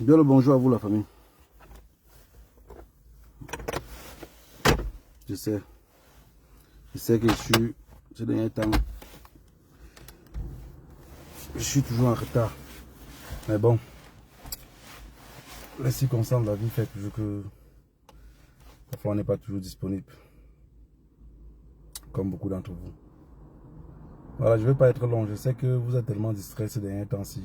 Bien le bonjour à vous la famille. Je sais que ces derniers temps, je suis toujours en retard. Mais bon, les circonstances de la vie fait toujours que parfois on n'est pas toujours disponible. Comme beaucoup d'entre vous. Voilà, je ne vais pas être long. Je sais que vous êtes tellement distraits ces derniers temps-ci.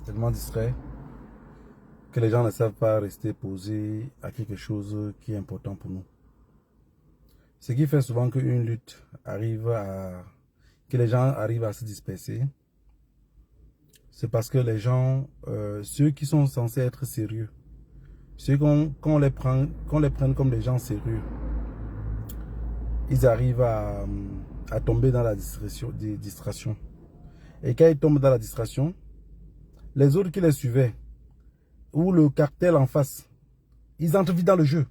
Tellement distraits que les gens ne savent pas rester posés à quelque chose qui est important pour nous. Ce qui fait souvent qu'une lutte que les gens arrivent à se disperser, c'est parce que les gens, ceux qui sont censés être sérieux, ceux qu'on les prenne comme des gens sérieux, ils arrivent à tomber dans la distraction. Et quand ils tombent dans la distraction, les autres qui les suivaient, ou le cartel en face, ils entrent vite dans le jeu.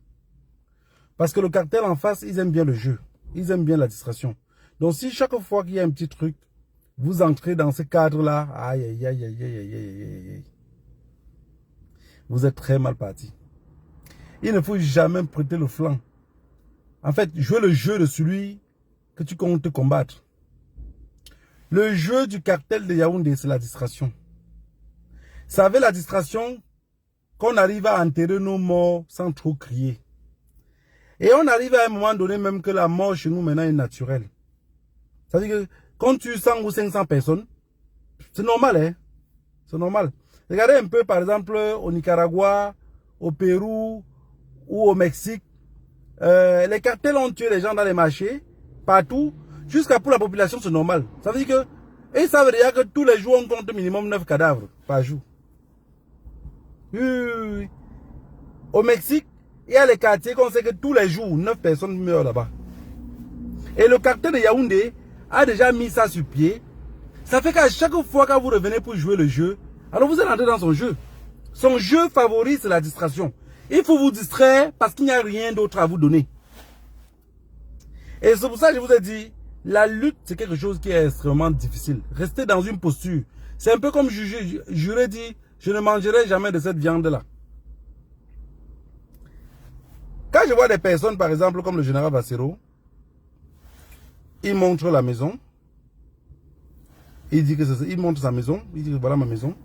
Parce que le cartel en face, ils aiment bien le jeu. Ils aiment bien la distraction. Donc si chaque fois qu'il y a un petit truc, vous entrez dans ce cadre-là, aïe, aïe, aïe, aïe, aïe, aïe, aïe, aïe, vous êtes très mal parti. Il ne faut jamais prêter le flanc. En fait, jouer le jeu de celui que tu comptes combattre. Le jeu du cartel de Yaoundé, c'est la distraction. C'est avec la distraction qu'on arrive à enterrer nos morts sans trop crier. Et on arrive à un moment donné même que la mort chez nous maintenant est naturelle. C'est-à-dire que quand tu 100 ou 500 personnes, c'est normal, hein? C'est normal. Regardez un peu par exemple au Nicaragua, au Pérou ou au Mexique. Les cartels ont tué les gens dans les marchés, partout, jusqu'à pour la population c'est normal. Ça veut dire que, et ça veut dire que tous les jours on compte minimum 9 cadavres par jour. Oui. Au Mexique, il y a les quartiers qu'on sait que tous les jours 9 personnes meurent là-bas. Et le cartel de Yaoundé a déjà mis ça sur pied. Ça fait qu'à chaque fois que vous revenez pour jouer le jeu, alors vous êtes entré dans son jeu. Son jeu favori, c'est la distraction. Il faut vous distraire parce qu'il n'y a rien d'autre à vous donner. Et c'est pour ça que je vous ai dit, la lutte, c'est quelque chose qui est extrêmement difficile. Rester dans une posture. C'est un peu comme j'aurais dit, je ne mangerai jamais de cette viande-là. Quand je vois des personnes, par exemple, comme le général Bassero, il montre la maison. Il dit que il montre sa maison. Il dit que voilà ma maison.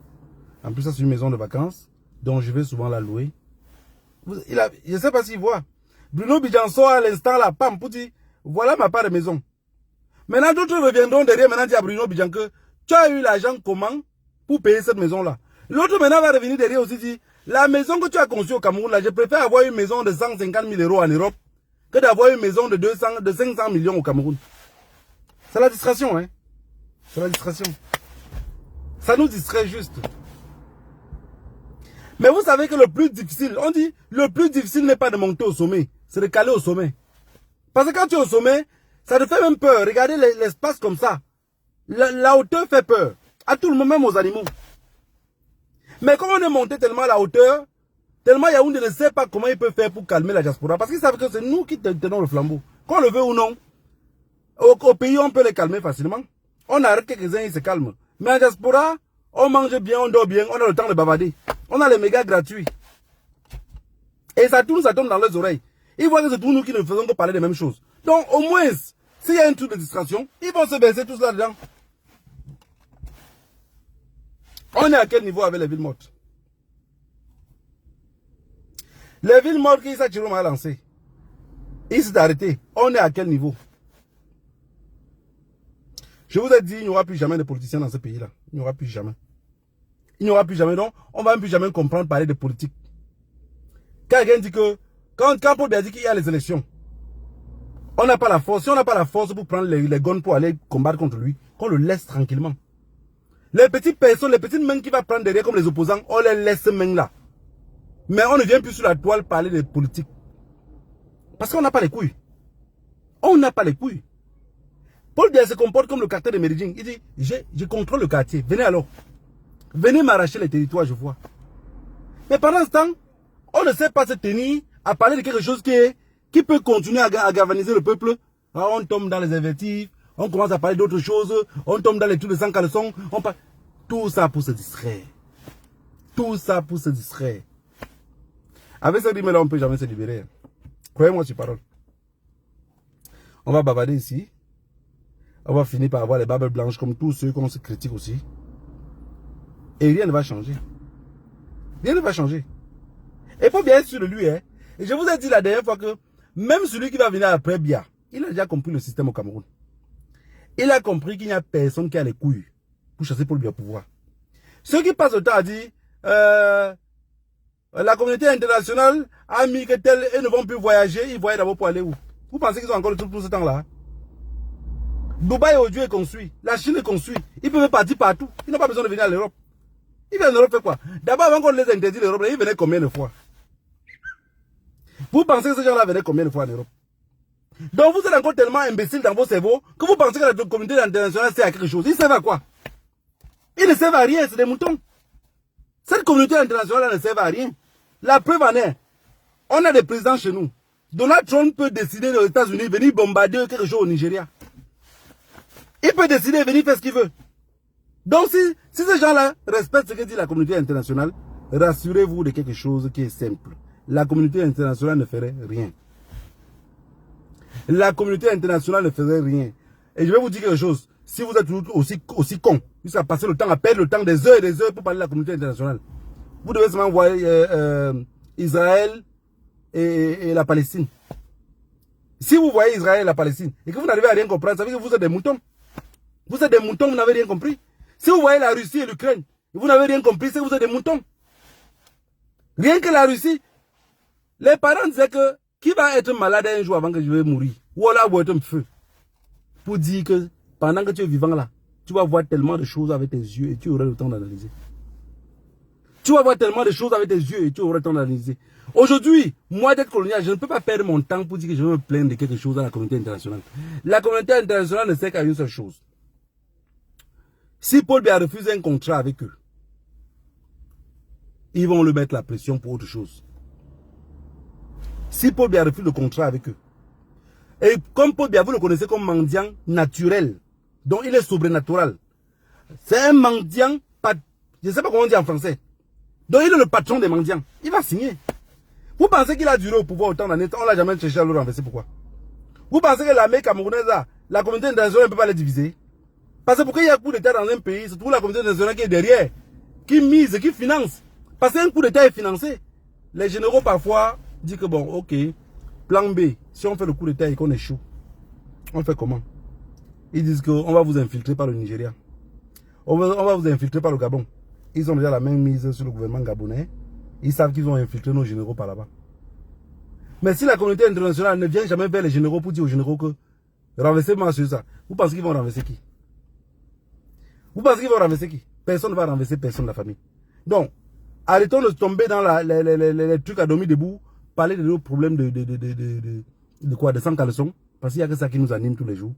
En plus, ça c'est une maison de vacances. Donc je vais souvent la louer. Je ne sais pas s'il voit. Bruno Bidjan sort à l'instant la pam pour dire voilà ma part de maison. Maintenant d'autres reviendront derrière maintenant dire à Bruno Bidjan que tu as eu l'argent comment pour payer cette maison-là. L'autre maintenant va revenir derrière aussi dire la maison que tu as conçue au Cameroun là, je préfère avoir une maison de 150 000 € en Europe que d'avoir une maison de 500 millions au Cameroun. C'est la distraction, hein. C'est la distraction. Ça nous distrait juste. Mais vous savez que le plus difficile, on dit, le plus difficile n'est pas de monter au sommet, c'est de caler au sommet. Parce que quand tu es au sommet, ça te fait même peur. Regardez l'espace comme ça. La hauteur fait peur. À tout le monde, même aux animaux. Mais comme on est monté tellement à la hauteur, tellement Yaoundé ne sait pas comment il peut faire pour calmer la diaspora. Parce qu'ils savent que c'est nous qui tenons le flambeau. Qu'on le veut ou non, au pays, on peut les calmer facilement. On arrête quelques-uns, ils se calment. Mais en diaspora, on mange bien, on dort bien, on a le temps de bavarder. On a les mégas gratuits. Et ça tombe dans leurs oreilles. Ils voient que c'est tous nous qui ne faisons que parler des mêmes choses. Donc au moins, s'il y a un truc de distraction, ils vont se baisser tous là-dedans. On est à quel niveau avec les villes mortes? Les villes mortes qu'Issa Chiroma a lancées, il s'est arrêté. On est à quel niveau? Je vous ai dit, il n'y aura plus jamais de politiciens dans ce pays-là. Il n'y aura plus jamais. Il n'y aura plus jamais. Donc, on ne va même plus jamais comprendre parler de politique. Quand quelqu'un dit que, quand Paul Biya dit qu'il y a les élections, on n'a pas la force. Si on n'a pas la force pour prendre les guns pour aller combattre contre lui, qu'on le laisse tranquillement. Les petites personnes, les petites mains qui vont prendre derrière comme les opposants, on les laisse ces mains-là. Mais on ne vient plus sur la toile parler de politique. Parce qu'on n'a pas les couilles. On n'a pas les couilles. Paul Biya se comporte comme le cartel de Méridien. Il dit, je contrôle le quartier. Venez alors. Venez m'arracher les territoires, je vois. Mais pendant ce temps, on ne sait pas se tenir à parler de quelque chose qui peut continuer à galvaniser le peuple. Alors on tombe dans les invectives, on commence à parler d'autres choses, on tombe dans les trucs de sans caleçon. Tout ça pour se distraire. Tout ça pour se distraire. Avec ce rythme-là, on ne peut jamais se libérer. Croyez-moi sur parole. On va bavarder ici. On va finir par avoir les barbes blanches comme tous ceux qu'on se critique aussi. Et rien ne va changer. Rien ne va changer. Et il faut bien être sûr de lui. Hein. Et je vous ai dit la dernière fois que même celui qui va venir après Biya, il a déjà compris le système au Cameroun. Il a compris qu'il n'y a personne qui a les couilles pour chasser Paul Biya au pouvoir. Ceux qui passent le temps à dire la communauté internationale a mis que tel et ne vont plus voyager, ils voyagent d'abord pour aller où? Vous pensez qu'ils ont encore tout ce temps-là? Dubaï aujourd'hui est construit, la Chine est construite, ils peuvent partir partout, ils n'ont pas besoin de venir à l'Europe. Ils viennent en Europe faire quoi? D'abord, avant qu'on les interdise l'Europe, ils venaient combien de fois? Vous pensez que ces gens-là venaient combien de fois en Europe? Donc vous êtes encore tellement imbéciles dans vos cerveaux que vous pensez que la communauté internationale sert à quelque chose. Ils servent à quoi? Ils ne servent à rien, c'est des moutons. Cette communauté internationale ne sert à rien. La preuve en est, on a des présidents chez nous. Donald Trump peut décider aux États-Unis de venir bombarder quelque chose au Nigeria. Il peut décider de venir faire ce qu'il veut. Donc si ces gens-là respectent ce que dit la communauté internationale, rassurez-vous de quelque chose qui est simple. La communauté internationale ne ferait rien. La communauté internationale ne ferait rien. Et je vais vous dire quelque chose. Si vous êtes aussi con, jusqu'à passer le temps à perdre le temps des heures et des heures pour parler de la communauté internationale, vous devez seulement voir Israël et la Palestine. Si vous voyez Israël et la Palestine et que vous n'arrivez à rien comprendre, ça veut dire que vous êtes des moutons. Vous êtes des moutons, vous n'avez rien compris. Si vous voyez la Russie et l'Ukraine, et vous n'avez rien compris, c'est que vous êtes des moutons. Rien que la Russie, les parents disaient que qui va être malade un jour avant que je vais mourir? Ou alors vous êtes un feu. Pour dire que pendant que tu es vivant là, tu vas voir tellement de choses avec tes yeux et tu auras le temps d'analyser. Tu vas voir tellement de choses avec tes yeux et tu auras le temps d'analyser. Aujourd'hui, moi d'être colonial, je ne peux pas perdre mon temps pour dire que je veux me plaindre de quelque chose à la communauté internationale. La communauté internationale ne sert qu'à une seule chose. Si Paul Biya refuse un contrat avec eux, ils vont lui mettre la pression pour autre chose. Si Paul Biya refuse le contrat avec eux, et comme Paul Biya, vous le connaissez comme mendiant naturel, donc il est sobrenatural. C'est un mendiant, je ne sais pas comment on dit en français. Donc il est le patron des mendiants. Il va signer. Vous pensez qu'il a duré au pouvoir autant d'années, on ne l'a jamais cherché à le renverser, pourquoi? Vous pensez que l'armée camerounaise, la communauté internationale ne peut pas les diviser? Parce que pourquoi il y a un coup d'État dans un pays, c'est tout la communauté internationale qui est derrière, qui mise, qui finance. Parce qu'un coup d'État est financé. Les généraux parfois disent que bon, ok, plan B, si on fait le coup d'État et qu'on échoue, on fait comment? Ils disent qu'on va vous infiltrer par le Nigeria. On va vous infiltrer par le Gabon. Ils ont déjà la main mise sur le gouvernement gabonais. Ils savent qu'ils vont infiltrer nos généraux par là-bas. Mais si la communauté internationale ne vient jamais vers les généraux pour dire aux généraux que renversez-moi sur ça, vous pensez qu'ils vont renverser qui? Vous pensez qu'ils vont renverser qui? Personne ne va renverser personne de la famille. Donc, arrêtons de tomber dans les trucs à dormir debout, parler de nos problèmes de quoi? De sans caleçon, parce qu'il n'y a que ça qui nous anime tous les jours.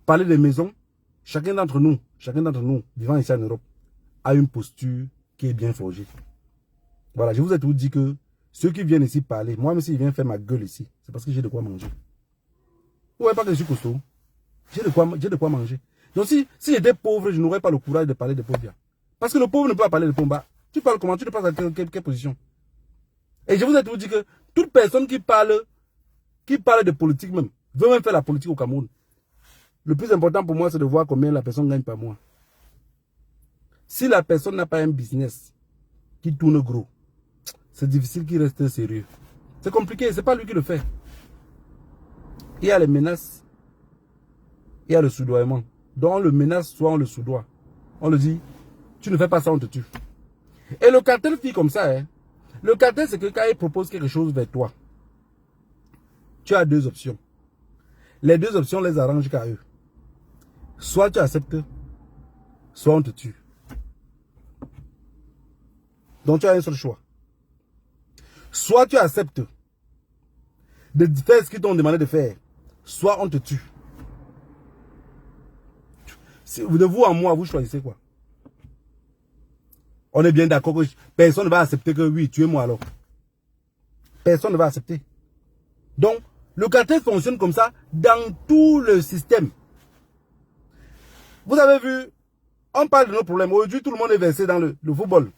Parler des maisons, chacun d'entre nous, vivant ici en Europe, a une posture qui est bien forgée. Voilà, je vous ai tout dit que ceux qui viennent ici parler, moi même s'ils viennent faire ma gueule ici, c'est parce que j'ai de quoi manger. Vous voyez pas que je suis costaud? J'ai de quoi manger. Donc si j'étais pauvre, je n'aurais pas le courage de parler de pauvres. Parce que le pauvre ne peut pas parler de pauvre. Tu parles comment? Tu te passes à quelle position? Et je vous ai tout dit que toute personne qui parle de politique même, veut même faire la politique au Cameroun. Le plus important pour moi, c'est de voir combien la personne gagne par mois. Si la personne n'a pas un business qui tourne gros, c'est difficile qu'il reste sérieux. C'est compliqué, c'est pas lui qui le fait. Il y a les menaces, il y a le soudoiement. Donc on le menace, soit on le soudoie. On le dit, tu ne fais pas ça, on te tue. Et le cartel fait comme ça. Hein. Le cartel, c'est que quand il propose quelque chose vers toi, tu as deux options. Les deux options les arrangent qu'à eux. Soit tu acceptes, soit on te tue. Donc tu as un seul choix. Soit tu acceptes de faire ce qu'ils t'ont demandé de faire, soit on te tue. De vous à moi, vous choisissez quoi? On est bien d'accord que personne ne va accepter que oui, tuez-moi alors. Personne ne va accepter. Donc, le cartel fonctionne comme ça dans tout le système. Vous avez vu, On parle de nos problèmes. Aujourd'hui, tout le monde est versé dans le football.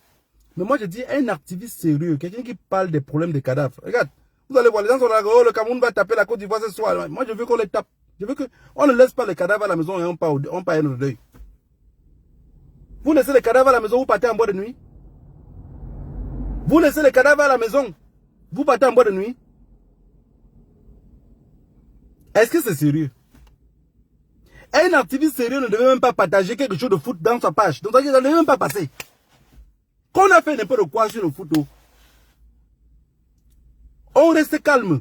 Mais moi, je dis, un activiste sérieux, quelqu'un qui parle des problèmes des cadavres. Regarde, vous allez voir, les gens sont là, oh, le Cameroun va taper la Côte d'Ivoire ce soir. Moi, je veux qu'on les tape. Je veux qu'on ne laisse pas les cadavres à la maison et on part à notre deuil. Vous laissez les cadavres à la maison, vous partez en boîte de nuit. Vous laissez les cadavres à la maison, vous partez en boîte de nuit. Est-ce que c'est sérieux? Un activiste sérieux ne devait même pas partager quelque chose de foot dans sa page. Donc, ça ne devait même pas passer. Qu'on a fait n'importe quoi sur le foot, on reste calme.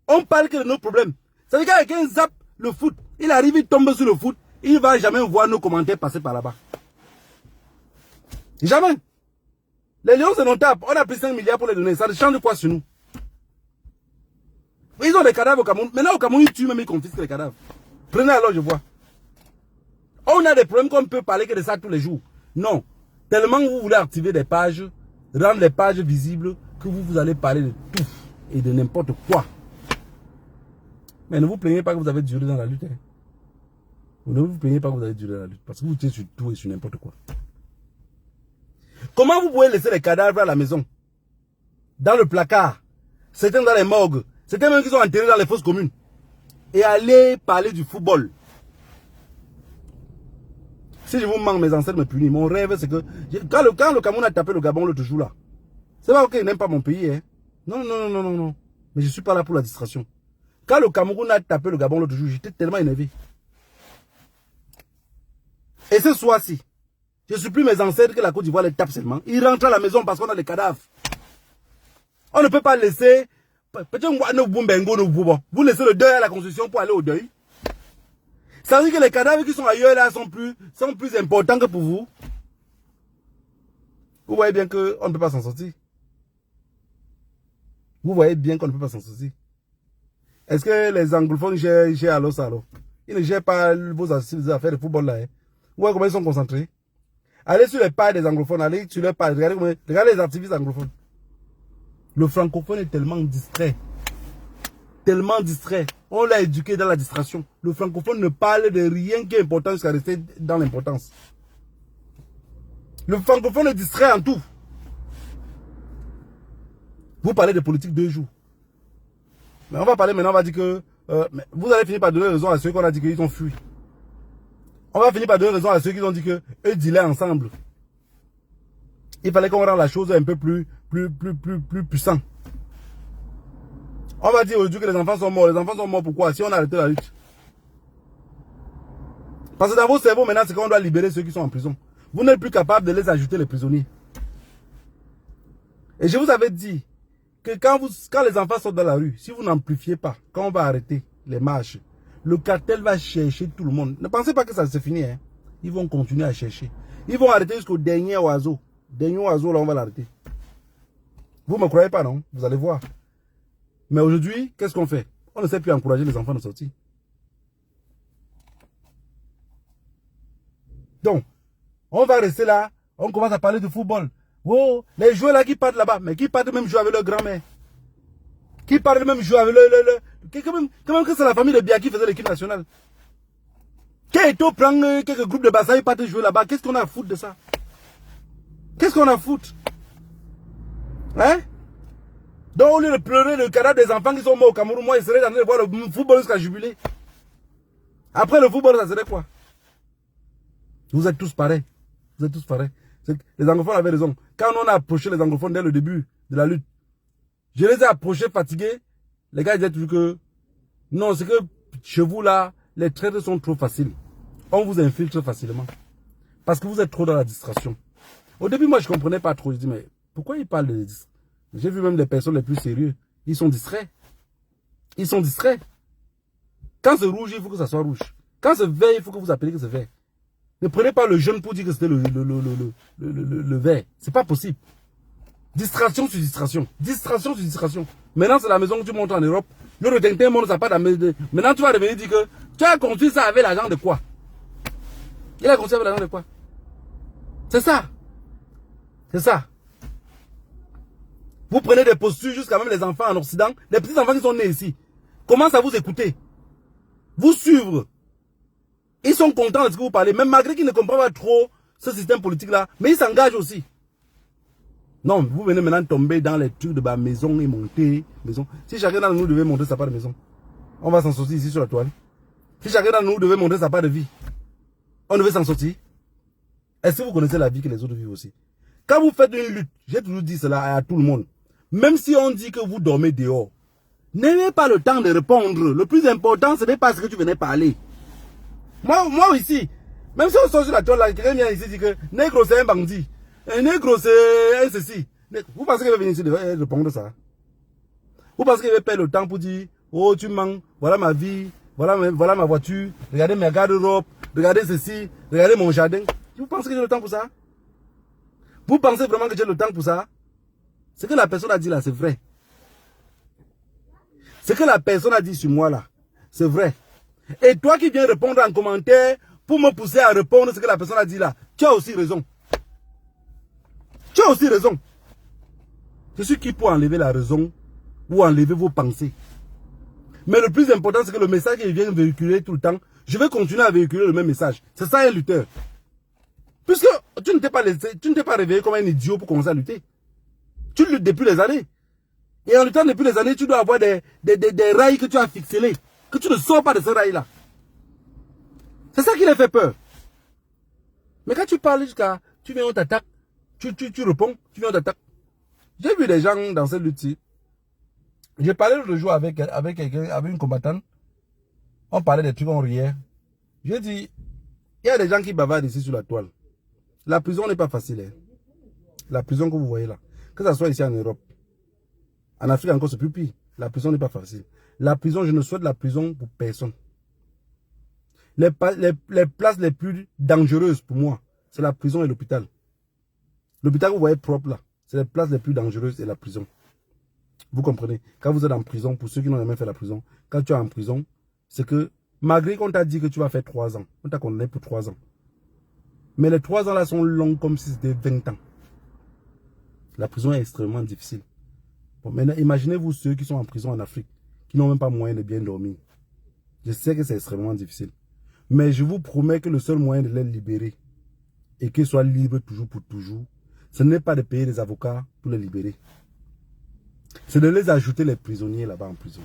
On parle que de nos problèmes. Ça veut dire que quelqu'un zappe le foot, il arrive, il tombe sur le foot, il ne va jamais voir nos commentaires passer par là-bas. Jamais. Les Lions, c'est nos tapes. On a pris 5 milliards pour les donner. Ça ne change quoi sur nous? Ils ont des cadavres au Cameroun. Maintenant, au Cameroun, ils tuent même, ils confisquent les cadavres. Prenez alors, je vois. On a des problèmes qu'on peut parler que de ça tous les jours. Non. Tellement vous voulez activer des pages, rendre les pages visibles, que vous allez parler de tout et de n'importe quoi. Mais ne vous plaignez pas que vous avez duré dans la lutte. Hein. Ne vous plaignez pas que vous avez duré dans la lutte. Parce que vous êtes sur tout et sur n'importe quoi. Comment vous pouvez laisser les cadavres à la maison? Dans le placard. Certains dans les morgues. Certains même qui sont enterrés dans les fosses communes. Et aller parler du football. Si je vous manque, mes ancêtres me punissent. Mon rêve, c'est que... Quand le Cameroun a tapé le Gabon l'autre jour là, c'est pas que je n'aime pas mon pays. Hein. Non. Mais je ne suis pas là pour la distraction. Quand le Cameroun a tapé le Gabon l'autre jour, j'étais tellement énervé. Et ce soir-ci, je supplie mes ancêtres que la Côte d'Ivoire les tape seulement. Ils rentrent à la maison parce qu'on a des cadavres. On ne peut pas laisser... Vous laissez le deuil à la Constitution pour aller au deuil. Ça veut dire que les cadavres qui sont ailleurs là sont plus importants que pour vous. Vous voyez bien qu'on ne peut pas s'en sortir. Vous voyez bien qu'on ne peut pas s'en sortir. Est-ce que les anglophones gèrent alors ça alors? Ils ne gèrent pas vos affaires de football là. Hein? Vous voyez comment ils sont concentrés? Allez sur les pages des anglophones, allez sur les pages, regardez les activistes anglophones. Le francophone est tellement distrait. Tellement distrait. On l'a éduqué dans la distraction. Le francophone ne parle de rien qui est important jusqu'à rester dans l'importance. Le francophone est distrait en tout. Vous parlez de politique 2 jours. Mais on va parler maintenant, on va dire que... vous allez finir par donner raison à ceux qu'on a dit qu'ils ont fui. On va finir par donner raison à ceux qui ont dit que eux dealaient ensemble. Il fallait qu'on rende la chose un peu plus puissant. On va dire aujourd'hui que les enfants sont morts. Les enfants sont morts pourquoi? Si on a arrêté la lutte. Parce que dans vos cerveaux maintenant, c'est qu'on doit libérer ceux qui sont en prison. Vous n'êtes plus capable de les ajouter les prisonniers. Et je vous avais dit que quand les enfants sortent dans la rue, si vous n'amplifiez pas, quand on va arrêter les marches, le cartel va chercher tout le monde. Ne pensez pas que ça se finit. Hein. Ils vont continuer à chercher. Ils vont arrêter jusqu'au dernier oiseau. Dernier oiseau, là, on va l'arrêter. Vous ne me croyez pas, non? Vous allez voir. Mais aujourd'hui, qu'est-ce qu'on fait? On ne sait plus encourager les enfants de sortir. Donc, on va rester là. On commence à parler de football. Oh, les joueurs là qui partent là-bas, mais qui partent même jouer avec leur grand-mère. Qui partent même jouer avec quand même que c'est la famille de Bia qui faisait l'équipe nationale. Keito prend quelques groupes de bassin, ils partent jouer là-bas. Qu'est-ce qu'on a à foutre de ça? Qu'est-ce qu'on a à foutre? Hein? Donc au lieu de pleurer le cadavre des enfants qui sont morts au Cameroun, moi, ils seraient en train de voir le football jusqu'à jubiler. Après le football, ça serait quoi? Vous êtes tous pareils. Vous êtes tous pareils. Les anglophones avaient raison. Quand on a approché les anglophones dès le début de la lutte, je les ai approchés fatigués. Les gars disaient toujours que non, c'est que chez vous là, les traites sont trop faciles. On vous infiltre facilement. Parce que vous êtes trop dans la distraction. Au début, moi, je ne comprenais pas trop. Je dis, mais pourquoi ils parlent de distraction? J'ai vu même les personnes les plus sérieuses. Ils sont distraits. Ils sont distraits. Quand c'est rouge, il faut que ça soit rouge. Quand c'est vert, il faut que vous appeliez que c'est vert. Ne prenez pas le jaune pour dire que c'était le vert. C'est pas possible. Distraction sur distraction. Distraction sur distraction. Maintenant, c'est la maison que tu montes en Europe. Le tintin monde, ça pas d'amener. Maintenant, tu vas revenir dire que tu as construit ça avec l'argent de quoi? Il a construit avec l'argent de quoi? C'est ça. C'est ça. Vous prenez des postures jusqu'à même les enfants en Occident, les petits enfants qui sont nés ici, commencent à vous écouter, vous suivre. Ils sont contents de ce que vous parlez, même malgré qu'ils ne comprennent pas trop ce système politique-là, mais ils s'engagent aussi. Non, vous venez maintenant tomber dans les trucs de ma maison et monter, maison. Si chacun d'entre nous devait monter sa part de maison, on va s'en sortir ici sur la toile. Si chacun d'entre nous devait monter sa part de vie, on devait s'en sortir. Est-ce que vous connaissez la vie que les autres vivent aussi? Quand vous faites une lutte, j'ai toujours dit cela à tout le monde, même si on dit que vous dormez dehors, n'ayez pas le temps de répondre. Le plus important, ce n'est pas ce que tu venais parler. Moi ici, même si on sort sur la toile, quelqu'un vient ici dire que négro c'est un bandit, un négro c'est un ceci. Vous pensez qu'il va venir ici répondre ça? Vous pensez qu'il va perdre le temps pour dire, oh tu mens, voilà ma vie, voilà ma voiture, regardez mes garde-robes, regardez ceci, regardez mon jardin. Vous pensez que j'ai le temps pour ça? Vous pensez vraiment que j'ai le temps pour ça? Ce que la personne a dit là, c'est vrai. Ce que la personne a dit sur moi là, c'est vrai. Et toi qui viens répondre en commentaire pour me pousser à répondre ce que la personne a dit là, tu as aussi raison. Tu as aussi raison. Je suis qui pour enlever la raison ou enlever vos pensées. Mais le plus important, c'est que le message qu'il vient véhiculer tout le temps, je vais continuer à véhiculer le même message. C'est ça un lutteur. Puisque tu ne t'es pas réveillé comme un idiot pour commencer à lutter. Tu luttes depuis les années. Et en luttant depuis les années, tu dois avoir des rails que tu as fixés. Que tu ne sors pas de ces rails-là. C'est ça qui les fait peur. Mais quand tu parles jusqu'à... Tu viens, on t'attaque. Tu réponds, tu viens, on t'attaque. J'ai vu des gens dans cette lutte-ci. J'ai parlé l'autre jour avec une combattante. On parlait des trucs, on riait. J'ai dit, il y a des gens qui bavardent ici sur la toile. La prison n'est pas facile. Hein. La prison que vous voyez là. Que ce soit ici en Europe. En Afrique encore, c'est plus pire. La prison n'est pas facile. La prison, je ne souhaite la prison pour personne. Les places les plus dangereuses pour moi, c'est la prison et l'hôpital. L'hôpital que vous voyez propre là, c'est les places les plus dangereuses et la prison. Vous comprenez? Quand vous êtes en prison, pour ceux qui n'ont jamais fait la prison, quand tu es en prison, c'est que malgré qu'on t'a dit que tu vas faire 3 ans, on t'a condamné pour 3 ans. Mais les 3 ans là sont longs comme si c'était 20 ans. La prison est extrêmement difficile. Bon, maintenant, imaginez-vous ceux qui sont en prison en Afrique, qui n'ont même pas moyen de bien dormir. Je sais que c'est extrêmement difficile. Mais je vous promets que le seul moyen de les libérer, et qu'ils soient libres toujours pour toujours, ce n'est pas de payer des avocats pour les libérer. C'est de les ajouter les prisonniers là-bas en prison.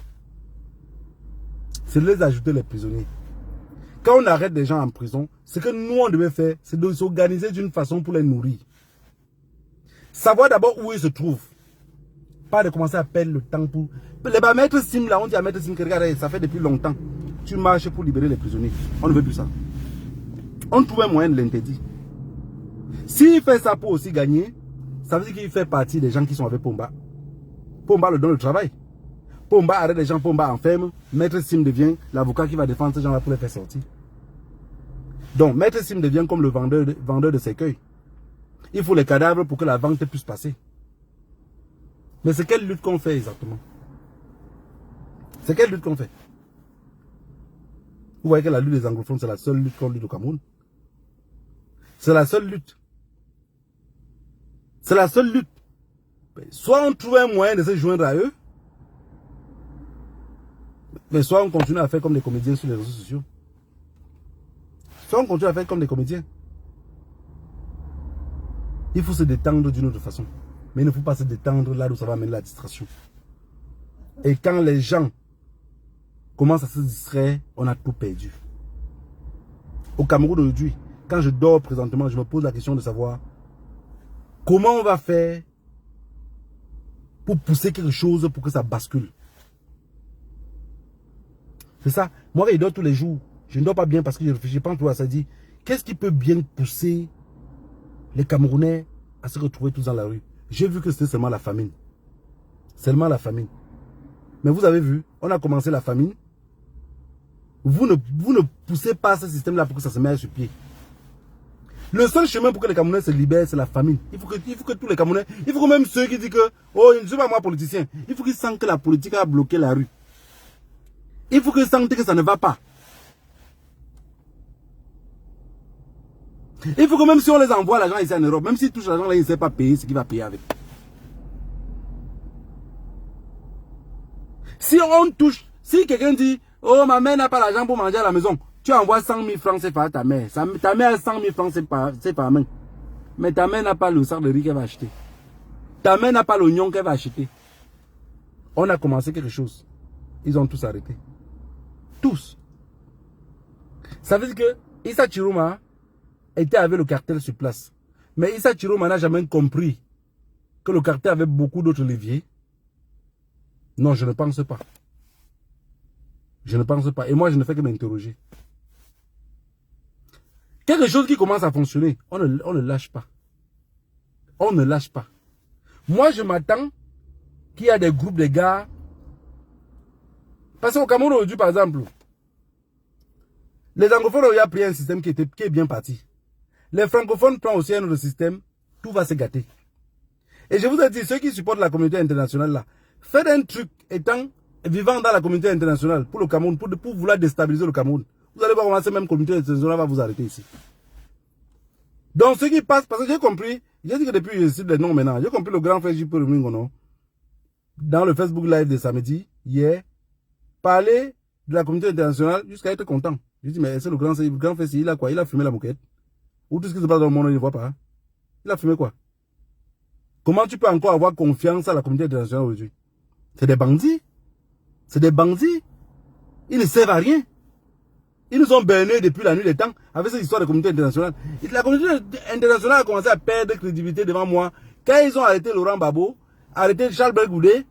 C'est de les ajouter les prisonniers. Quand on arrête des gens en prison, ce que nous on devait faire, c'est de s'organiser d'une façon pour les nourrir. Savoir d'abord où ils se trouvent. Pas de commencer à perdre le temps pour... Les maîtres Sim là, on dit à maître Sim que regarde, ça fait depuis longtemps. Tu marches pour libérer les prisonniers. On ne veut plus ça. On trouve un moyen de l'interdire. S'il fait ça pour aussi gagner, ça veut dire qu'il fait partie des gens qui sont avec Pomba. Pomba le donne le travail. Pomba arrête les gens, Pomba enferme. Maître Sim devient l'avocat qui va défendre ces gens-là pour les faire sortir. Donc, Maître Sim devient comme le vendeur de cercueils. Il faut les cadavres pour que la vente puisse passer. Mais c'est quelle lutte qu'on fait exactement? C'est quelle lutte qu'on fait? Vous voyez que la lutte des anglophones, c'est la seule lutte qu'on lutte au Cameroun. C'est la seule lutte. C'est la seule lutte. Soit on trouve un moyen de se joindre à eux, mais soit on continue à faire comme des comédiens sur les réseaux sociaux. Soit on continue à faire comme des comédiens. Il faut se détendre d'une autre façon. Mais il ne faut pas se détendre là où ça va amener la distraction. Et quand les gens commencent à se distraire, on a tout perdu. Au Cameroun aujourd'hui, quand je dors présentement, je me pose la question de savoir comment on va faire pour pousser quelque chose pour que ça bascule. C'est ça. Moi, je dors tous les jours. Je ne dors pas bien parce que je réfléchis pas toujours à ça. Dit, qu'est-ce qui peut bien pousser les Camerounais à se retrouver tous dans la rue? J'ai vu que c'était seulement la famine. Seulement la famine. Mais vous avez vu, on a commencé la famine. Vous ne poussez pas ce système-là pour que ça se mette sur pied. Le seul chemin pour que les Camerounais se libèrent, c'est la famine. Il faut que tous les Camerounais, il faut que même ceux qui disent que, oh, je ne suis pas moi politicien, il faut qu'ils sentent que la politique a bloqué la rue. Il faut qu'ils sentent que ça ne va pas. Il faut que même si on les envoie l'argent ici en Europe, même s'ils touchent l'argent là, ils ne savent pas payer ce qu'il va payer avec. Si on touche, si quelqu'un dit, oh ma mère n'a pas l'argent pour manger à la maison, Tu envoies 100 000 francs CFA à ta mère. Ta mère a 100 000 francs CFA à main. Mais ta mère n'a pas le sac de riz qu'elle va acheter. Ta mère n'a pas l'oignon qu'elle va acheter. On a commencé quelque chose. Ils ont tous arrêté. Tous. Ça veut dire que Issa Chiroma était avec le cartel sur place. Mais Issa Chiroma n'a jamais compris que le cartel avait beaucoup d'autres leviers. Non, je ne pense pas. Je ne pense pas. Et moi, je ne fais que m'interroger. Quelque chose qui commence à fonctionner, on ne lâche pas. On ne lâche pas. Moi, je m'attends qu'il y a des groupes de gars. Parce qu'au Cameroun aujourd'hui, par exemple, les anglophones ont pris un système qui est bien parti. Les francophones prennent aussi un autre système, tout va se gâter. Et je vous ai dit, ceux qui supportent la communauté internationale là, faites un truc vivant dans la communauté internationale pour le Cameroun, pour vouloir déstabiliser le Cameroun. Vous allez voir comment cette même communauté internationale va vous arrêter ici. Donc ce qui passe, parce que j'ai compris, j'ai dit que depuis je cite les noms maintenant, j'ai compris le grand frère J.P. Rumingono, dans le Facebook Live de samedi, hier, parler de la communauté internationale jusqu'à être content. Je dis, mais c'est le grand frère, il a quoi? Il a fumé la moquette. Ou tout ce qui se passe dans le monde, on ne voit pas. Il a fumé quoi? Comment tu peux encore avoir confiance à la communauté internationale aujourd'hui? C'est des bandits. C'est des bandits. Ils ne servent à rien. Ils nous ont bernés depuis la nuit des temps avec cette histoire de communauté internationale. La communauté internationale a commencé à perdre crédibilité devant moi quand ils ont arrêté Laurent Gbagbo, arrêté Charles Ble-Goudet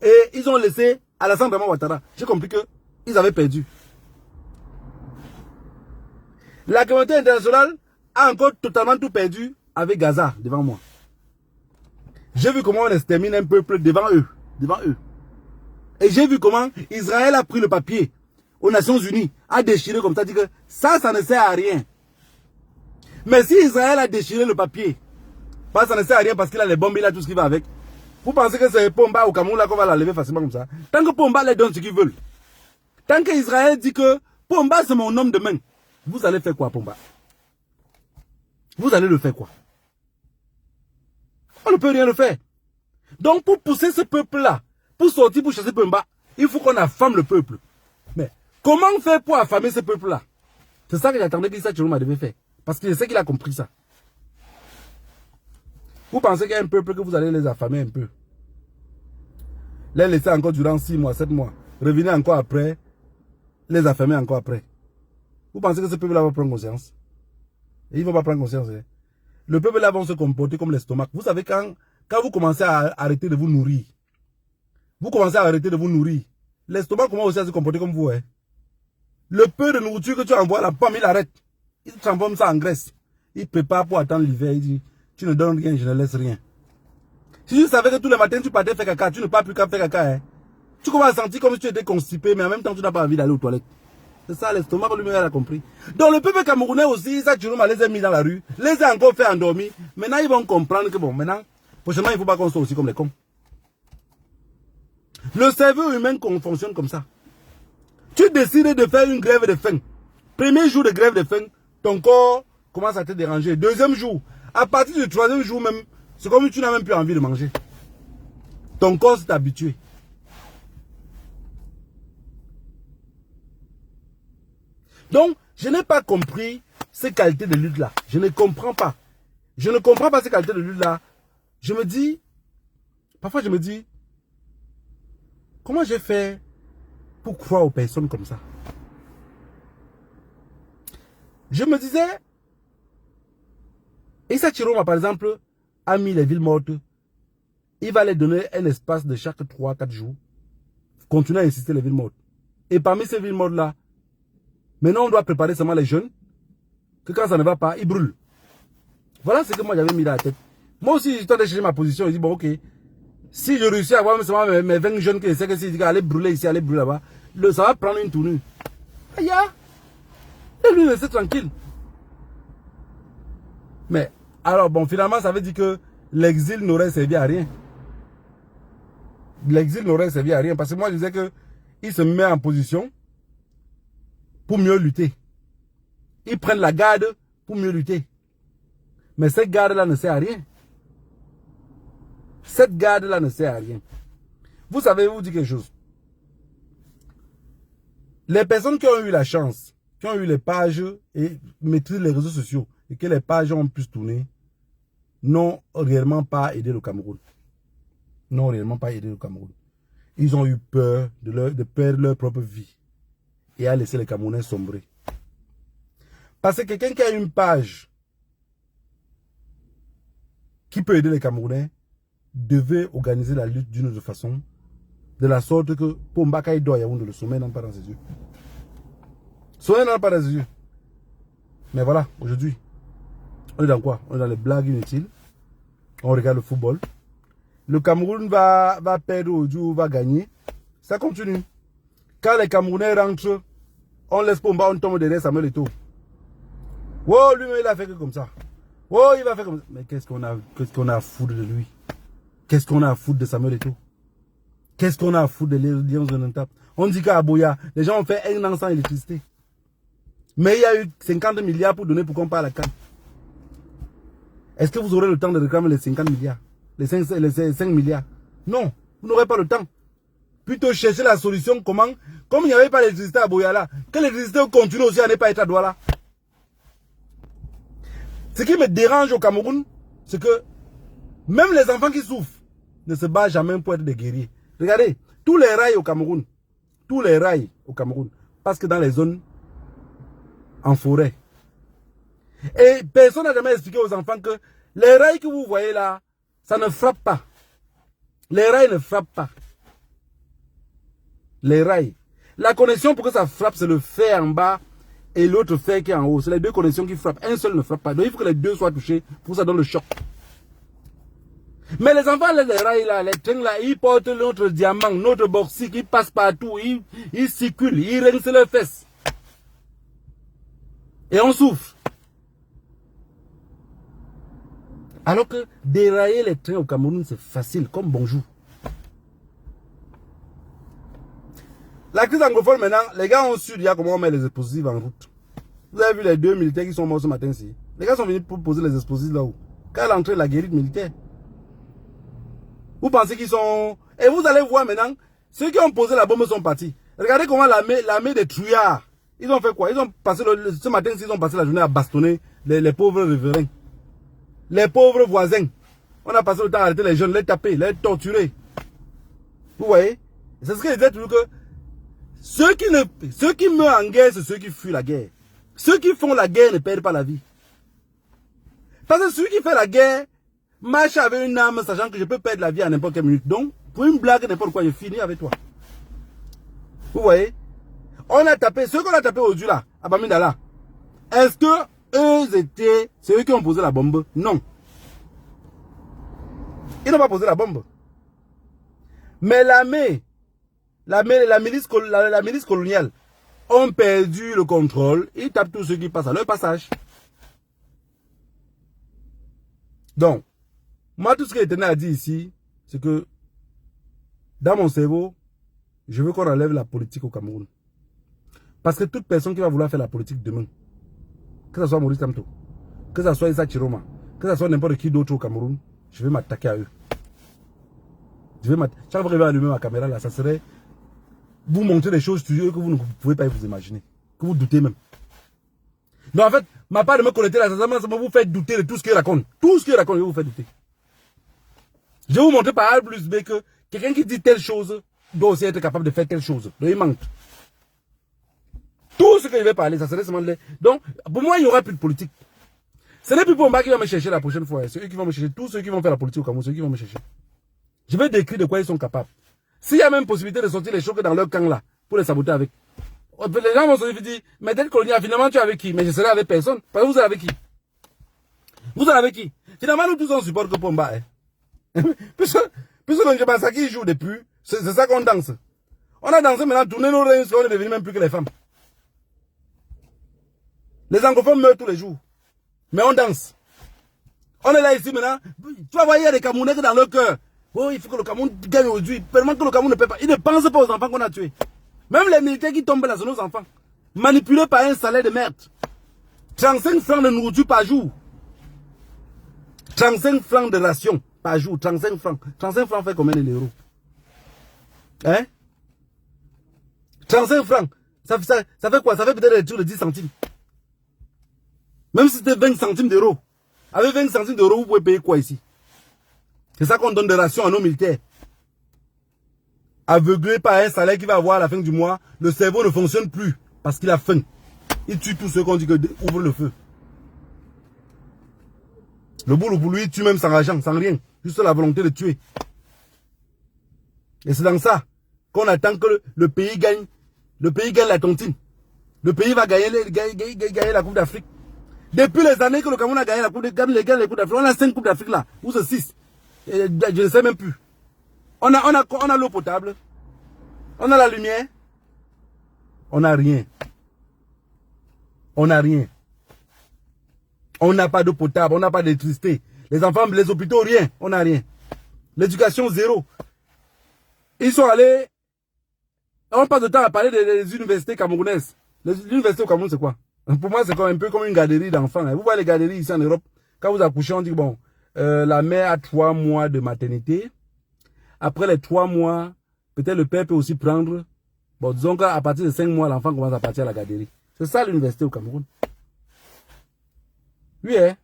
et ils ont laissé Alassane Draman Ouattara. J'ai compris qu'ils avaient perdu. La communauté internationale a encore totalement tout perdu avec Gaza devant moi. J'ai vu comment on extermine un peuple devant eux. Et j'ai vu comment Israël a pris le papier aux Nations Unies, a déchiré comme ça, dit que ça ne sert à rien. Mais si Israël a déchiré le papier, ça ne sert à rien parce qu'il a les bombes, il a tout ce qui va avec. Vous pensez que c'est Pomba au Cameroun là qu'on va la lever facilement comme ça? Tant que Pomba les donne ce qu'ils veulent. Tant que Israël dit que Pomba c'est mon homme de main, vous allez faire quoi Pomba? Vous allez le faire quoi? On ne peut rien le faire. Donc pour pousser ce peuple-là, pour sortir, pour chasser Pomba, il faut qu'on affame le peuple. Mais comment faire pour affamer ce peuple-là? C'est ça que j'attendais qu'Issa Chiroma devait faire. Parce que je sais qu'il a compris ça. Vous pensez qu'il y a un peuple que vous allez les affamer un peu? Les laisser encore durant 6 mois, 7 mois. Revenir encore après. Les affamer encore après. Vous pensez que ce peuple-là va prendre conscience? Et il ne va pas prendre conscience. Hein? Le peuple-là va se comporter comme l'estomac. Vous savez, quand vous commencez à arrêter de vous nourrir, l'estomac commence aussi à se comporter comme vous. Hein? Le peu de nourriture que tu envoies à la pomme, il arrête. Il transforme ça en graisse. Il prépare pour attendre l'hiver. Il dit, tu ne donnes rien, je ne laisse rien. Si tu savais que tous les matins tu partais faire caca, tu ne pars plus qu'à faire caca. Hein? Tu commences à sentir comme si tu étais constipé, mais en même temps tu n'as pas envie d'aller aux toilettes. C'est ça, l'estomac lui-même a compris. Donc le peuple camerounais aussi, Issa Chiroma les a mis dans la rue, les a encore fait endormir. Maintenant ils vont comprendre que bon, maintenant, prochainement il ne faut pas qu'on soit aussi comme les cons. Le cerveau humain fonctionne comme ça. Tu décides de faire une grève de faim. Premier jour de grève de faim, ton corps commence à te déranger. Deuxième jour, à partir du troisième jour même, c'est comme si tu n'as même plus envie de manger. Ton corps s'est habitué. Donc, je n'ai pas compris ces qualités de lutte-là. Je ne comprends pas. Je ne comprends pas ces qualités de lutte-là. Je me dis, parfois je me dis, comment j'ai fait pour croire aux personnes comme ça? Je me disais, Issa Chiroma par exemple, a mis les villes mortes. Il va les donner un espace de chaque 3-4 jours. Continuer à insister les villes mortes. Et parmi ces villes mortes-là, maintenant on doit préparer seulement les jeunes. Que quand ça ne va pas, ils brûlent. Voilà ce que moi j'avais mis dans la tête. Moi aussi, j'étais allé chercher ma position. Je dis, bon ok, si je réussis à avoir seulement mes 20 jeunes qui essaient que si je dis allez brûler ici, allez brûler là-bas, ça va prendre une tournure. Aïe, et lui laisser tranquille. Mais, alors bon, finalement, ça veut dire que l'exil n'aurait servi à rien. L'exil n'aurait servi à rien. Parce que moi, je disais que il se met en position pour mieux lutter. Ils prennent la garde pour mieux lutter. Mais cette garde-là ne sert à rien. Cette garde-là ne sert à rien. Vous savez, vous dire quelque chose. Les personnes qui ont eu la chance qui ont eu les pages et maîtrisent les réseaux sociaux et que les pages ont pu tourner, n'ont réellement pas aidé le Cameroun. N'ont réellement pas aidé le Cameroun. Ils ont eu peur de perdre leur propre vie et à laisser les Camerounais sombrer. Parce que quelqu'un qui a une page qui peut aider les Camerounais devait organiser la lutte d'une autre façon, de la sorte que pour Mbaka Ido Yaoundé, le sommet n'entre pas dans ses yeux. Le sommet n'entre pas dans ses yeux. Mais voilà, aujourd'hui, on est dans quoi? On est dans les blagues inutiles. On regarde le football. Le Cameroun va perdre aujourd'hui, va gagner. Ça continue. Quand les Camerounais rentrent, on laisse Pomba, on tombe derrière Samuel Eto'o. Oh, lui, il a fait que comme ça. Oh, il va faire comme ça. Mais qu'est-ce qu'on a à foutre de lui? Qu'est-ce qu'on a à foutre de Samuel Eto'o? Qu'est-ce qu'on a à foutre de Lions de Nantap? On dit qu'à Boya, les gens ont fait un an sans électricité. Mais il y a eu 50 milliards pour donner pour qu'on parle à la CAN. Est-ce que vous aurez le temps de réclamer les 50 milliards? Les 5 milliards? Non, vous n'aurez pas le temps. Plutôt chercher la solution comment, comme il n'y avait pas d'électricité à Boyala, que l'électricité continue aussi à ne pas être à Douala. Ce qui me dérange au Cameroun, c'est que même les enfants qui souffrent ne se battent jamais pour être des guerriers. Regardez, tous les rails au Cameroun, parce que dans les zones en forêt. Et personne n'a jamais expliqué aux enfants que les rails que vous voyez là, ça ne frappe pas. Les rails ne frappent pas. Les rails. La connexion pour que ça frappe, c'est le fer en bas et l'autre fer qui est en haut. C'est les deux connexions qui frappent. Un seul ne frappe pas. Donc il faut que les deux soient touchés pour que ça donne le choc. Mais les enfants, les rails là, les trains là, ils portent notre diamant, notre bauxite, ils passent partout, ils circulent, ils rincent leurs fesses. Et on souffre. Alors que dérailler les trains au Cameroun, c'est facile, comme bonjour. La crise anglophone maintenant, les gars ont su dire comment on met les explosifs en route. Vous avez vu les 2 militaires qui sont morts ce matin-ci. Les gars sont venus pour poser les explosifs là-haut. Quand elle entrait la guérite militaire. Vous pensez qu'ils sont... Et vous allez voir maintenant, ceux qui ont posé la bombe sont partis. Regardez comment l'armée des trouillards, ils ont fait quoi? Ils ont passé ce matin-ci, ils ont passé la journée à bastonner les pauvres riverains. Les pauvres voisins. On a passé le temps à arrêter les jeunes, les taper, les torturer. Vous voyez? C'est ce que je disais toujours que ceux qui meurent en guerre, c'est ceux qui fuient la guerre. Ceux qui font la guerre ne perdent pas la vie. Parce que celui qui fait la guerre marche avec une âme, sachant que je peux perdre la vie à n'importe quelle minute. Donc, pour une blague, n'importe quoi, je finis avec toi. Vous voyez? On a tapé, ceux qu'on a tapé aujourd'hui là, à Bamindala, est-ce que eux étaient ceux qui ont posé la bombe? Non. Ils n'ont pas posé la bombe. Mais l'armée, la milice coloniale ont perdu le contrôle. Ils tapent tous ceux qui passent à leur passage. Donc, moi, tout ce que je tenais à dire ici, c'est que dans mon cerveau, je veux qu'on enlève la politique au Cameroun. Parce que toute personne qui va vouloir faire la politique demain, que ce soit Maurice Kamto, que ce soit Issa Chiroma, que ce soit n'importe qui d'autre au Cameroun, je vais m'attaquer à eux. Chaque fois que je vais allumer ma caméra là, ça serait vous montrer des choses que vous ne pouvez pas vous imaginer, que vous doutez même. Donc en fait, ma part de me connecter là, ça va vous faire douter de tout ce qu'il raconte. Tout ce qu'il raconte, je vais vous faire douter. Je vais vous montrer par A plus B que quelqu'un qui dit telle chose doit aussi être capable de faire telle chose. Donc il manque. Tout ce que je vais parler, ça serait seulement... Donc, pour moi, il n'y aura plus de politique. Ce n'est plus pour moi qui va me chercher la prochaine fois. C'est eux qui vont me chercher. Tous ceux qui vont faire la politique au Cameroun, ceux qui vont me chercher. Je vais décrire de quoi ils sont capables. S'il y a même possibilité de sortir les chocs dans leur camp là, pour les saboter avec. Les gens vont se dire, mais telle colonie, finalement tu es avec qui? Mais je serai avec personne. Parce que vous êtes avec qui? Vous êtes avec qui? Finalement, nous tous on supporte que Pomba. Puisque le Njabasaki joue depuis, c'est ça qu'on danse. On a dansé maintenant, tourner nos reins, on est devenu même plus que les femmes. Les anglophones meurent tous les jours. Mais on danse. On est là ici maintenant. Tu vas voir, il y a des Camerounais dans leur cœur. Oh, il faut que le Cameroun gagne aujourd'hui. Tellement que le Cameroun ne peut pas. Ils ne pensent pas aux enfants qu'on a tués. Même les militaires qui tombent là, c'est nos enfants. Manipulés par un salaire de merde. 35 francs de nourriture par jour. 35 francs de ration par jour. 35 francs. 35 francs fait combien d'euros? Hein? 35 francs. Ça fait quoi? Ça fait peut-être des trucs de 10 centimes. Même si c'était 20 centimes d'euros. Avec 20 centimes d'euros, vous pouvez payer quoi ici? C'est ça qu'on donne des rations à nos militaires. Aveuglé par un salaire qui va avoir à la fin du mois, le cerveau ne fonctionne plus parce qu'il a faim. Il tue tous ceux qu'on dit que ouvre le feu. Le boulot pour lui, il tue même sans argent, sans rien. Juste la volonté de tuer. Et c'est dans ça qu'on attend que le pays gagne. Le pays gagne la tontine. Le pays va gagner la Coupe d'Afrique. Depuis les années que le Cameroun a gagné la Coupe d'Afrique, on a 5 Coupes d'Afrique là, ou c'est 6. Je ne sais même plus. On a l'eau potable. On a la lumière. On n'a rien. On n'a rien. On n'a pas d'eau potable, on n'a pas d'électricité. Les enfants, les hôpitaux, rien. On n'a rien. L'éducation, zéro. Ils sont allés... On passe de temps à parler des universités camerounaises. L'université au Cameroun, c'est quoi? Pour moi, c'est un peu comme une garderie d'enfants. Vous voyez les garderies ici en Europe. Quand vous accouchez, on dit, bon, la mère a 3 mois de maternité. Après les 3 mois, peut-être le père peut aussi prendre. Bon, disons qu'à partir de 5 mois, l'enfant commence à partir à la garderie. C'est ça l'université au Cameroun. Oui, hein.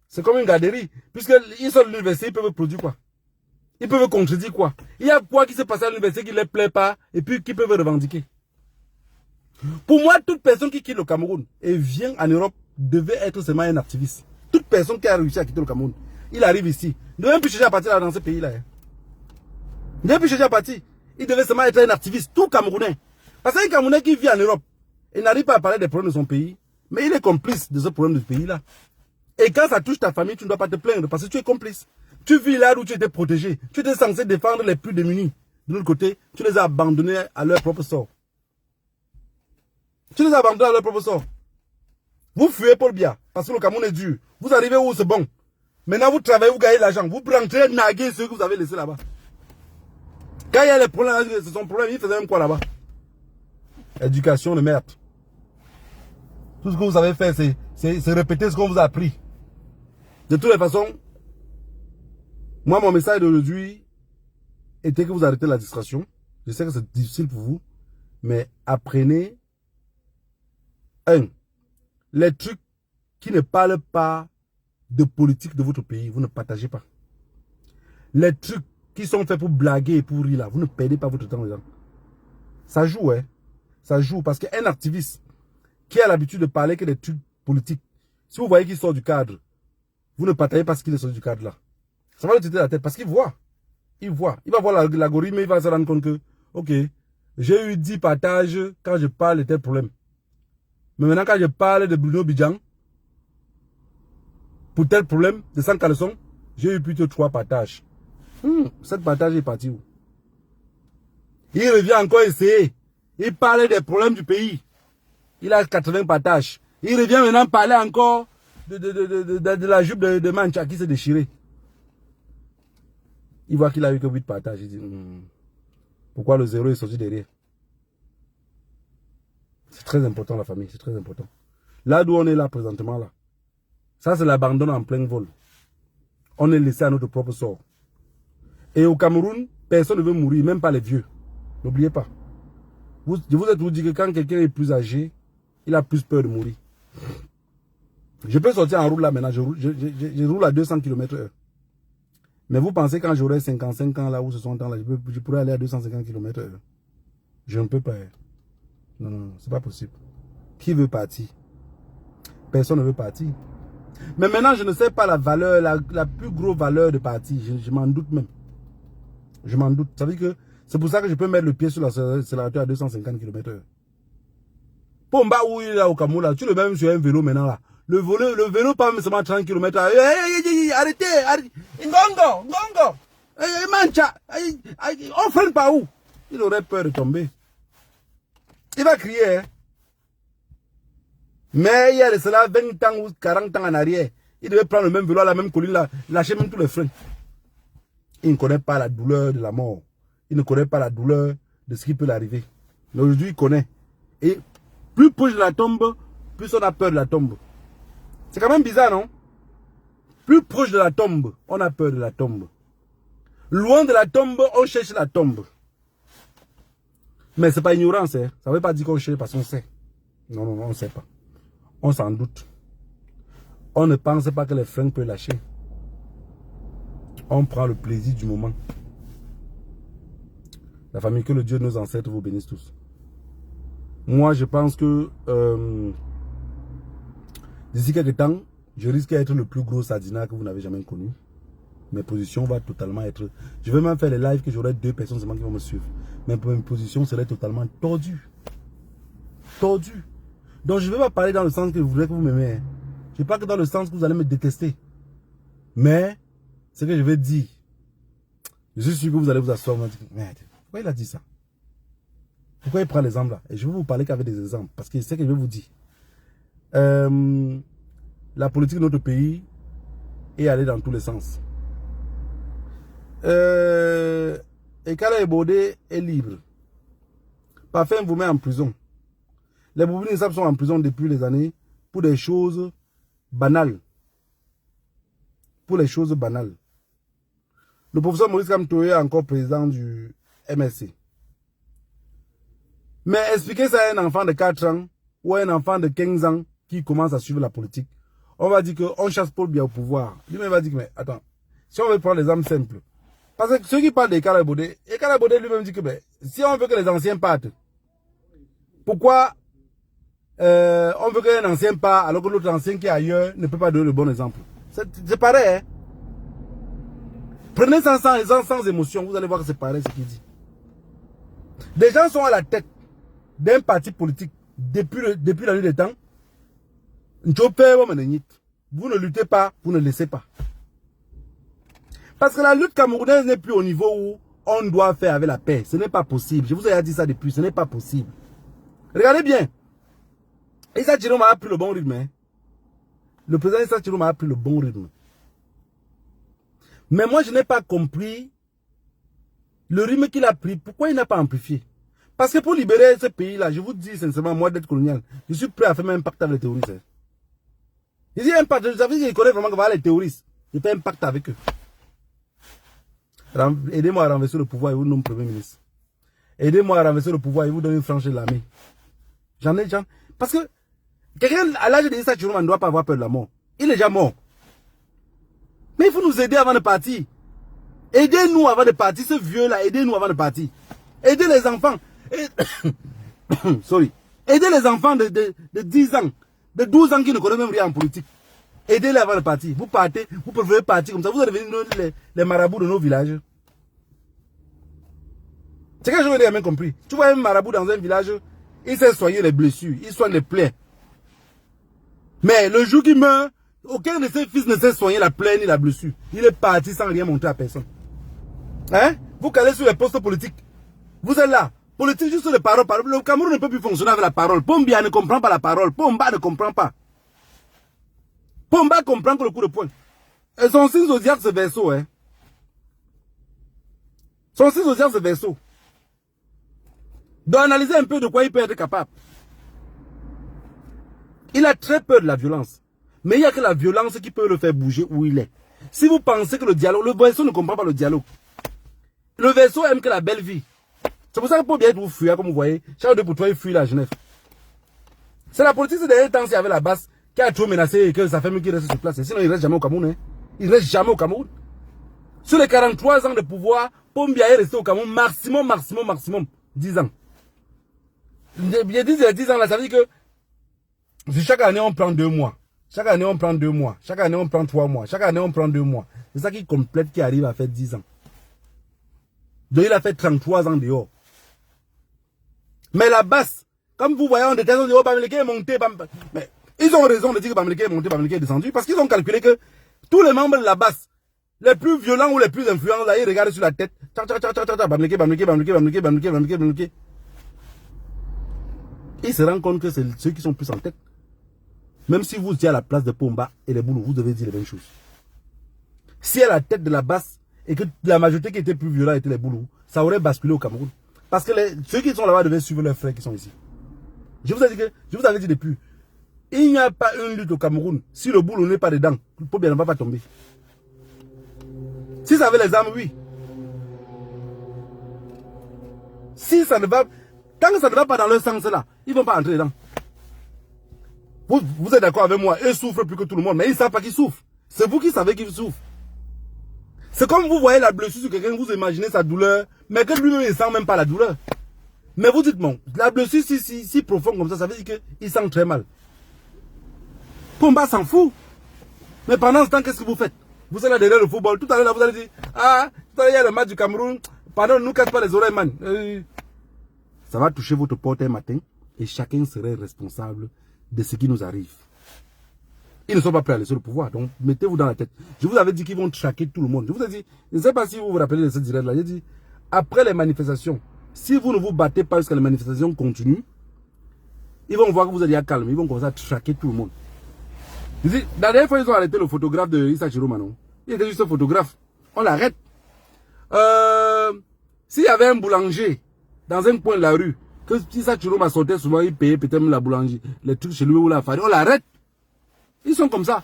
C'est comme une garderie. Puisque ils sont à l'université, ils peuvent produire quoi? Ils peuvent contredire quoi? Il y a quoi qui s'est passé à l'université qui ne les plaît pas et puis qui peuvent revendiquer? Pour moi, toute personne qui quitte le Cameroun et vient en Europe devait être seulement un activiste. Toute personne qui a réussi à quitter le Cameroun, il arrive ici. Il ne devait plus chercher à partir dans ce pays-là. Hein. Il ne devait plus chercher à partir. Il devait seulement être un activiste, tout Camerounais. Parce qu'un Camerounais qui vit en Europe et n'arrive pas à parler des problèmes de son pays, mais il est complice de ce problème du pays-là. Et quand ça touche ta famille, tu ne dois pas te plaindre parce que tu es complice. Tu vis là où tu étais protégé. Tu étais censé défendre les plus démunis. De l'autre côté, tu les as abandonnés à leur propre sort. Tu les as abandonnés à leur propre sort. Vous fuyez Paul Biya parce que le Cameroun est dur. Vous arrivez où c'est bon. Maintenant, vous travaillez, vous gagnez l'argent. Vous rentrez naguer ceux que vous avez laissés là-bas. Quand il y a les problèmes, c'est son problème. Il faisait même quoi là-bas? Éducation de merde. Tout ce que vous avez fait, c'est répéter ce qu'on vous a appris. De toutes les façons, moi, mon message d'aujourd'hui était que vous arrêtez la distraction. Je sais que c'est difficile pour vous, mais apprenez les trucs qui ne parlent pas de politique de votre pays, vous ne partagez pas. Les trucs qui sont faits pour blaguer et pour rire là, vous ne perdez pas votre temps dedans. Ça joue, hein. Ça joue parce qu'un activiste qui a l'habitude de parler que des trucs politiques, si vous voyez qu'il sort du cadre, vous ne partagez pas ce qu'il est sorti du cadre là. Ça va lui tirer la tête parce qu'il voit. Il voit. Il va voir l'algorithme et il va se rendre compte que, ok, j'ai eu 10 partages quand je parle de tel problème. Mais maintenant, quand je parle de Bruno Bidjan, pour tel problème, de 100 caleçons, j'ai eu plutôt 3 partages. Cette partage est partie où? Il revient encore essayer. Il parle des problèmes du pays. Il a 80 partages. Il revient maintenant parler encore de la jupe de Mancha qui s'est déchirée. Il voit qu'il a eu que 8 partages. Il dit, pourquoi le zéro est sorti derrière? C'est très important la famille, c'est très important. Là d'où on est là présentement là. Ça c'est l'abandon en plein vol. On est laissé à notre propre sort. Et au Cameroun, personne ne veut mourir, même pas les vieux. N'oubliez pas. Je vous ai toujours dit que quand quelqu'un est plus âgé, il a plus peur de mourir. Je peux sortir en route là maintenant, je roule à 200 km/h. Mais vous pensez quand j'aurai 55 ans là ou 60 ans là, je pourrais aller à 250 km/h. Je ne peux pas. Non, non, c'est pas possible. Qui veut partir? Personne ne veut partir. Mais maintenant, je ne sais pas la valeur, la plus grosse valeur de partir. Je m'en doute même. Je m'en doute. Ça veut dire que c'est pour ça que je peux mettre le pied sur l'accélérateur à 250 km/h. Pomba où il est là au Cameroun, là, tu le mets même sur un vélo maintenant là. Le vélo pas même seulement 30 km/h. Arrêtez, arrêtez. Ngongo. Mancha. On freine pas où? Il aurait peur de tomber. Il va crier. Hein? Mais il y a de cela 20 ans ou 40 ans en arrière. Il devait prendre le même vélo à la même colline là, lâcher même tous les freins. Il ne connaît pas la douleur de la mort. Il ne connaît pas la douleur de ce qui peut l'arriver. Mais aujourd'hui, il connaît. Et plus proche de la tombe, plus on a peur de la tombe. C'est quand même bizarre, non? Plus proche de la tombe, on a peur de la tombe. Loin de la tombe, on cherche la tombe. Mais c'est pas ignorance, hein. Ça ne veut pas dire qu'on cherche parce qu'on sait. Non, non, non, on ne sait pas. On s'en doute. On ne pense pas que les fringues peuvent lâcher. On prend le plaisir du moment. La famille, que le Dieu de nos ancêtres vous bénisse tous. Moi, je pense que d'ici quelques temps, je risque d'être le plus gros sadina que vous n'avez jamais connu. Mes positions vont totalement être... Je vais même faire les lives que j'aurai 2 personnes seulement qui vont me suivre. Mais mes positions seraient totalement tordues. Tordues. Donc je ne vais pas parler dans le sens que vous voulez que vous m'aimez. Hein. Je ne parle que dans le sens que vous allez me détester. Mais, ce que je vais dire, je suis sûr que vous allez vous asseoir et vous dire, merde, pourquoi il a dit ça? Pourquoi il prend l'exemple là? Et je vais vous parler qu'avec des exemples. Parce que c'est ce que je vais vous dire. La politique de notre pays est allée dans tous les sens. Et Kala Ebode est libre. Parfait vous met en prison. Les Boubini Sab sont en prison depuis les années pour des choses banales. Pour les choses banales. Le professeur Maurice Kamtoé est encore président du MSC. Mais expliquer ça à un enfant de 4 ans ou à un enfant de 15 ans qui commence à suivre la politique, on va dire qu'on chasse Paul Biya au pouvoir. Lui-même va dire que, mais attends, si on veut prendre l'exemple simple, parce que ceux qui parlent d'Ekala Ebode, Ekala Ebode lui-même dit que, ben, si on veut que les anciens partent, pourquoi on veut qu'un ancien part alors que l'autre ancien qui est ailleurs ne peut pas donner le bon exemple? C'est pareil, hein? Prenez ça sans émotion, vous allez voir que c'est pareil ce qu'il dit. Des gens sont à la tête d'un parti politique depuis la nuit des temps. Vous ne luttez pas, vous ne laissez pas. Parce que la lutte camerounaise n'est plus au niveau où on doit faire avec la paix. Ce n'est pas possible. Je vous ai dit ça depuis, ce n'est pas possible. Regardez bien. Issa Chiroma a pris le bon rythme. Hein. Le président Issa Chiroma a pris le bon rythme. Mais moi, je n'ai pas compris le rythme qu'il a pris. Pourquoi il n'a pas amplifié? Parce que pour libérer ce pays-là, je vous dis sincèrement, moi d'être colonial, je suis prêt à faire même un pacte avec les terroristes. Hein. Il dit un pacte, vous savez qu'il connaît vraiment que voilà, les terroristes. Je fais un pacte avec eux. Aidez-moi à renverser le pouvoir et vous nommez Premier ministre. Aidez-moi à renverser le pouvoir et vous donnez une franchise de l'armée. J'en ai déjà. Parce que quelqu'un à l'âge de Issa Chiroma ne doit pas avoir peur de la mort. Il est déjà mort. Mais il faut nous aider avant de partir. Aidez-nous avant de partir. Ce vieux-là, aidez-nous avant de partir. Aidez les enfants. Sorry. Aidez les enfants de 10 ans, de 12 ans qui ne connaissent même rien en politique. Aidez-les avant de partir. Vous partez, vous préférez partir comme ça. Vous allez devenir les marabouts de nos villages. C'est que je n'ai jamais compris. Tu vois un marabout dans un village, il sait soigner les blessures, il soigne les plaies. Mais le jour qu'il meurt, aucun de ses fils ne sait soigner la plaie ni la blessure. Il est parti sans rien montrer à personne. Hein? Vous calez sur les postes politiques. Vous êtes là. Politique juste de parole. Le Cameroun ne peut plus fonctionner avec la parole. Pombia ne comprend pas la parole. Pomba ne comprend pas. Pomba comprend que le coup de poing. Et son signe zodiaque, c'est Verseau. Hein? Son signe zodiaque, c'est Verseau. Donc analysez un peu de quoi il peut être capable. Il a très peur de la violence. Mais il n'y a que la violence qui peut le faire bouger où il est. Si vous pensez que le dialogue, le Verseau ne comprend pas le dialogue. Le Verseau aime que la belle vie. C'est pour ça que pour bien vous fuir, comme vous voyez, chaque deux pour toi, il fuit la Genève. C'est la politique ces derniers temps, s'il y avait la basse, qui a trop menacé et que sa famille qui reste sur place. Sinon, il ne reste jamais au Cameroun. Hein. Il ne reste jamais au Cameroun. Sur les 43 ans de pouvoir, Pombia est resté au Cameroun maximum 10 ans. J'ai dit les 10 ans là, ça veut dire que chaque année on prend 2 mois. Chaque année on prend 2 mois. Chaque année on prend 3 mois. Chaque année on prend 2 mois. C'est ça qui complète, qui arrive à faire 10 ans. Donc il a fait 33 ans dehors. Mais la basse, comme vous voyez, on déteste, on dit, oh, Bamileke est monté. Mais ils ont raison de dire que Bamileke est monté, Bamileke est descendu, parce qu'ils ont calculé que tous les membres de la basse, les plus violents ou les plus influents, là, ils regardent sur la tête. Bamileke. Ils se rendent compte que c'est ceux qui sont plus en tête. Même si vous étiez à la place de Pomba et les Boulous, vous devez dire les mêmes choses. Si à la tête de la basse, et que la majorité qui était plus violente était les Boulous, ça aurait basculé au Cameroun. Parce que ceux qui sont là-bas devaient suivre leurs frères qui sont ici. Je vous avais dit depuis, il n'y a pas une lutte au Cameroun. Si le boulot n'est pas dedans, le problème ne va pas tomber. Si ça avait les armes, oui. Si ça ne va... Tant que ça ne va pas dans leur sens là, ils ne vont pas entrer dedans. Vous êtes d'accord avec moi, eux souffrent plus que tout le monde, mais ils ne savent pas qu'ils souffrent. C'est vous qui savez qu'ils souffrent. C'est comme vous voyez la blessure sur quelqu'un, vous imaginez sa douleur, mais que lui-même il ne sent même pas la douleur. Mais vous dites, bon, la blessure si profonde comme ça veut dire qu'il sent très mal. Pomba s'en fout. Mais pendant ce temps, qu'est-ce que vous faites? Vous êtes là derrière le football, tout à l'heure vous allez dire, ah, tout à l'heure il y a le match du Cameroun, pardon, ne nous casse pas les oreilles, man. Ça va toucher votre porte un matin, et chacun serait responsable de ce qui nous arrive. Ils ne sont pas prêts à laisser le pouvoir, donc mettez-vous dans la tête. Je vous avais dit qu'ils vont traquer tout le monde. Je vous ai dit, je ne sais pas si vous vous rappelez de cette direct-là, j'ai dit, après les manifestations, si vous ne vous battez pas jusqu'à les manifestations continuent, ils vont voir que vous êtes calme, ils vont commencer à traquer tout le monde. Je dis, la dernière fois, ils ont arrêté le photographe de Issa Chiroma, non? Il était juste un photographe. On l'arrête. S'il y avait un boulanger dans un coin de la rue, que Issa Chiroma sortait souvent, il payait peut-être la boulangerie, les trucs chez lui ou la farine, on l'arrête. Ils sont comme ça.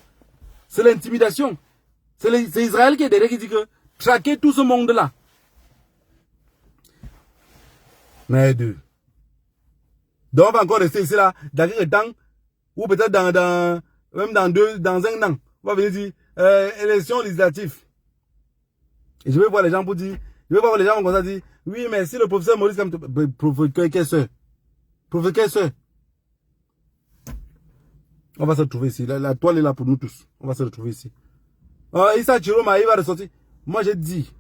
C'est l'intimidation. C'est Israël qui est derrière qui dit que traquer tout ce monde-là. Mais deux. Donc on va encore rester ici là, dans quelques temps, ou peut-être même dans un an, on va venir dire élection législative. Et je vais voir les gens pour dire, je vais voir les gens comme ça dire, oui, mais si le professeur Maurice comme professeur, on va se retrouver ici. La toile est là pour nous tous. On va se retrouver ici. Issa Chiroma, il va ressortir. Moi, j'ai dit,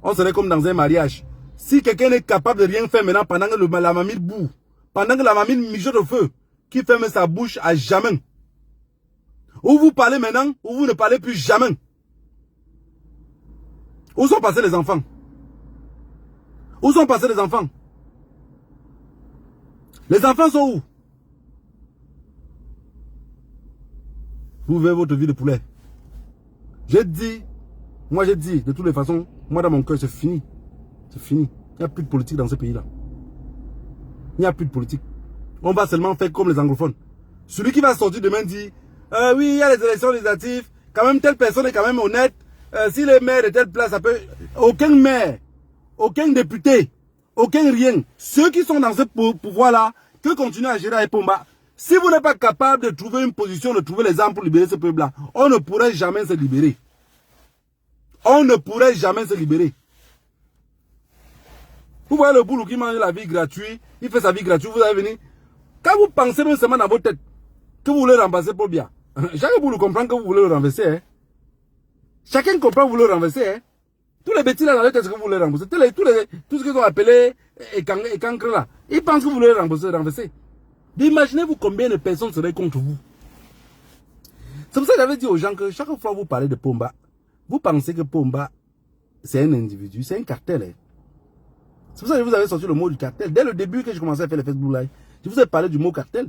on serait comme dans un mariage. Si quelqu'un est capable de rien faire maintenant pendant que la mamie boue, pendant que la mamie mijote au feu, qui ferme sa bouche à jamais. Ou vous parlez maintenant, ou vous ne parlez plus jamais. Où sont passés les enfants? Où sont passés les enfants? Les enfants sont où? Vous vivez votre vie de poulet. J'ai dit, moi j'ai dit, de toutes les façons, moi dans mon cœur c'est fini. C'est fini. Il n'y a plus de politique dans ce pays-là. Il n'y a plus de politique. On va seulement faire comme les anglophones. Celui qui va sortir demain dit, oui, il y a les élections législatives, quand même telle personne est quand même honnête, s'il est maire de telle place, ça peut... Aucun maire, aucun député, aucun rien. Ceux qui sont dans ce pouvoir-là, que continuent à gérer à Pomba, si vous n'êtes pas capable de trouver une position, de trouver les armes pour libérer ce peuple-là, on ne pourrait jamais se libérer. On ne pourrait jamais se libérer. Vous voyez le boulot qui mange la vie gratuite, il fait sa vie gratuite, vous allez venir. Quand vous pensez même seulement dans votre tête que vous voulez remplacer Paul Biya, chacun vous comprend que vous voulez le renverser. Hein? Chacun comprend que vous voulez le renverser. Hein? Tous les bêtises là dans la tête que vous voulez renverser, tout ce qu'ils ont appelé cancre là, ils pensent que vous voulez renverser. Imaginez-vous combien de personnes seraient contre vous. C'est pour ça que j'avais dit aux gens que chaque fois que vous parlez de Pomba, vous pensez que Pomba, c'est un individu, c'est un cartel. Hein? C'est pour ça que je vous avais sorti le mot du cartel. Dès le début que je commençais à faire les Facebook Live, je vous ai parlé du mot cartel.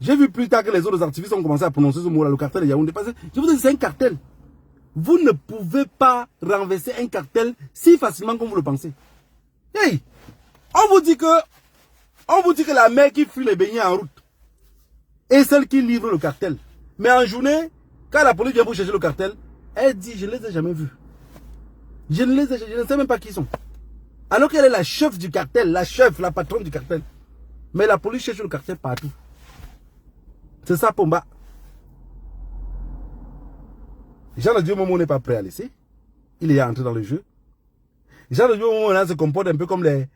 J'ai vu plus tard que les autres activistes ont commencé à prononcer ce mot-là, le cartel de Yaoundé. Je vous ai dit, c'est un cartel. Vous ne pouvez pas renverser un cartel si facilement comme vous le pensez. Hey, on vous dit que la mère qui fuit les beignets en route est celle qui livre le cartel. Mais en journée, quand la police vient pour chercher le cartel, elle dit, je ne les ai jamais vus. Je ne sais même pas qui ils sont. Alors qu'elle est la chef du cartel, la patronne du cartel. Mais la police cherche le cartel partout. C'est ça, Pomba. Jean de Dieu Momo n'est pas prêt à laisser. Il est entré dans le jeu. Jean de Dieu Momo se comporte un peu comme les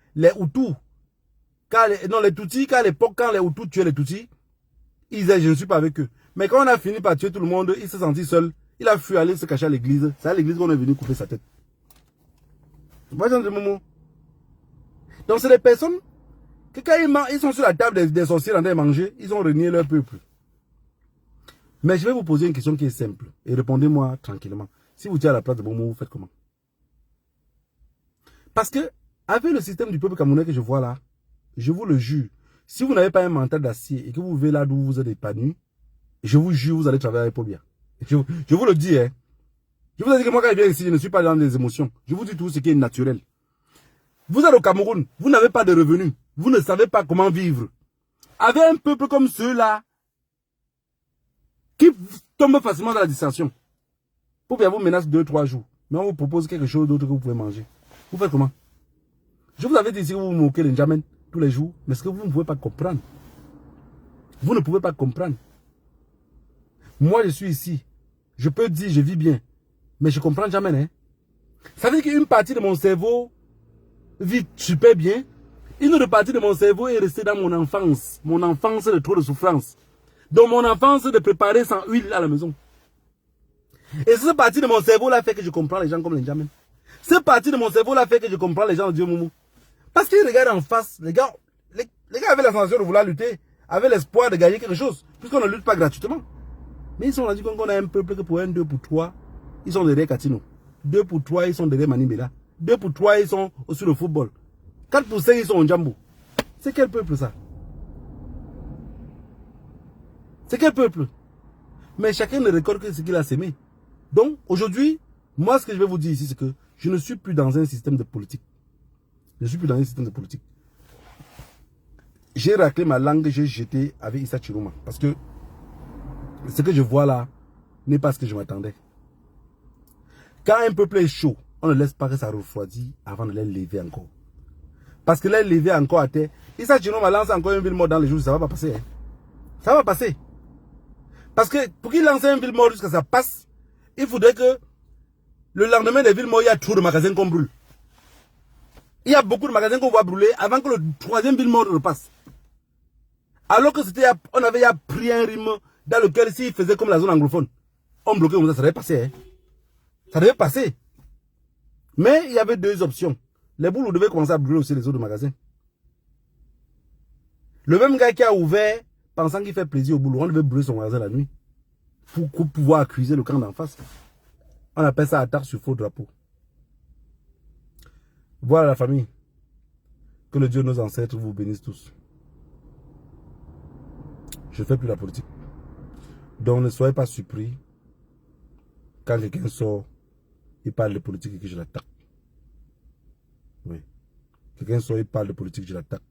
Hutus. Les Tutsis, à l'époque, quand les Hutus tuaient les Tutsis, ils disaient, je ne suis pas avec eux. Mais quand on a fini par tuer tout le monde, il s'est senti seul. Il a fui aller se cacher à l'église. C'est à l'église qu'on est venu couper sa tête. Tu vois, Jean de Momo? Donc, c'est des personnes que quand ils sont sur la table des sorciers en train de manger, ils ont renié leur peuple. Mais je vais vous poser une question qui est simple. Et répondez-moi tranquillement. Si vous êtes à la place de Momo, vous faites comment? Parce que, avec le système du peuple camerounais que je vois là, je vous le jure, si vous n'avez pas un mental d'acier et que vous vivez là d'où vous êtes épanoui, je vous jure, vous allez travailler avec Paul Biya. Je vous le dis, hein. Je vous ai dit que moi, quand je viens ici, je ne suis pas dans les émotions. Je vous dis tout ce qui est naturel. Vous êtes au Cameroun, vous n'avez pas de revenus. Vous ne savez pas comment vivre. Avec un peuple comme ceux-là, qui tombe facilement dans la distraction. Pour bien vous menace 2-3 jours. Mais on vous propose quelque chose d'autre que vous pouvez manger. Vous faites comment? Je vous avais dit si vous vous moquez de N'Djamène. tous les jours. Mais ce que vous ne pouvez pas comprendre, vous ne pouvez pas comprendre. Moi, je suis ici. Je peux dire, je vis bien. Mais je ne comprends jamais. Hein? Ça veut dire qu'une partie de mon cerveau vit super bien. Une autre partie de mon cerveau est restée dans mon enfance. Mon enfance de trop de souffrance. Donc mon enfance de préparer sans huile à la maison. Et cette partie de mon cerveau-là fait que je comprends les gens comme les Ndjamène. Cette partie de mon cerveau-là fait que je comprends les gens de Dieu Moumou. Parce qu'ils regardent en face. Les gars avaient la sensation de vouloir lutter. Avaient l'espoir de gagner quelque chose. Puisqu'on ne lutte pas gratuitement. Mais ils sont rendus compte qu'on a un peuple que pour un 2 pour 3, ils sont derrière Katino. 2 pour 3, ils sont derrière Manibela. 2 pour 3, ils sont sur le football. 4 pour 5, ils sont au Djambo. C'est quel peuple ça? C'est quel peuple? Mais chacun ne récolte que ce qu'il a sémé. Donc, aujourd'hui, moi, ce que je vais vous dire ici, c'est que je ne suis plus dans un système de politique. Je ne suis plus dans un système de politique. J'ai raclé ma langue, j'ai jeté avec Issa Chiroma. Parce que ce que je vois là n'est pas ce que je m'attendais. Quand un peuple est chaud, on ne laisse pas que ça refroidisse avant de les lever encore. Parce que les lever encore à terre, Issa Chiroma lance encore une ville morte dans les jours, ça ne va pas passer. Hein. Ça va passer. Parce que pour qu'il lance une ville morte jusqu'à ça passe, il faudrait que le lendemain des villes mortes, il y a trop de magasins qu'on brûle. Il y a beaucoup de magasins qu'on va brûler avant que le troisième ville morte repasse. Alors que c'était, on avait pris un rythme dans lequel s'il faisait comme la zone anglophone, on bloquait comme ça devait passer. Hein. Ça devait passer. Mais il y avait deux options. Les boules devaient commencer à brûler aussi les autres magasins. Le même gars qui a ouvert, pensant qu'il fait plaisir au boulot, on devait brûler son magasin la nuit. Pour pouvoir accuser le camp d'en face. On appelle ça attaque sur faux drapeau. Voilà la famille. Que le Dieu de nos ancêtres vous bénisse tous. Je ne fais plus la politique. Donc ne soyez pas surpris quand quelqu'un sort, il parle de politique et que je l'attaque. Oui. Quelqu'un sort, il parle de politique, je l'attaque.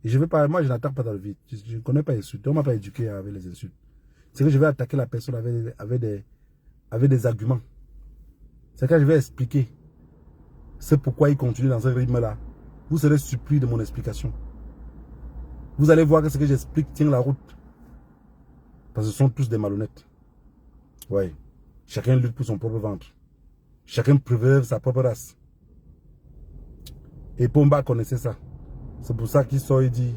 Et je vais pas, moi je n'attaque pas dans le vide. Je ne connais pas les insultes. On ne m'a pas éduqué avec les insultes. C'est que je vais attaquer la personne avec des arguments. C'est quand je vais expliquer. C'est pourquoi il continue dans ce rythme-là. Vous serez surpris de mon explication. Vous allez voir que ce que j'explique tient la route. Parce que ce sont tous des malhonnêtes. Oui. Chacun lutte pour son propre ventre. Chacun préserve sa propre race. Et Pomba connaissait ça. C'est pour ça qu'il sort et dit,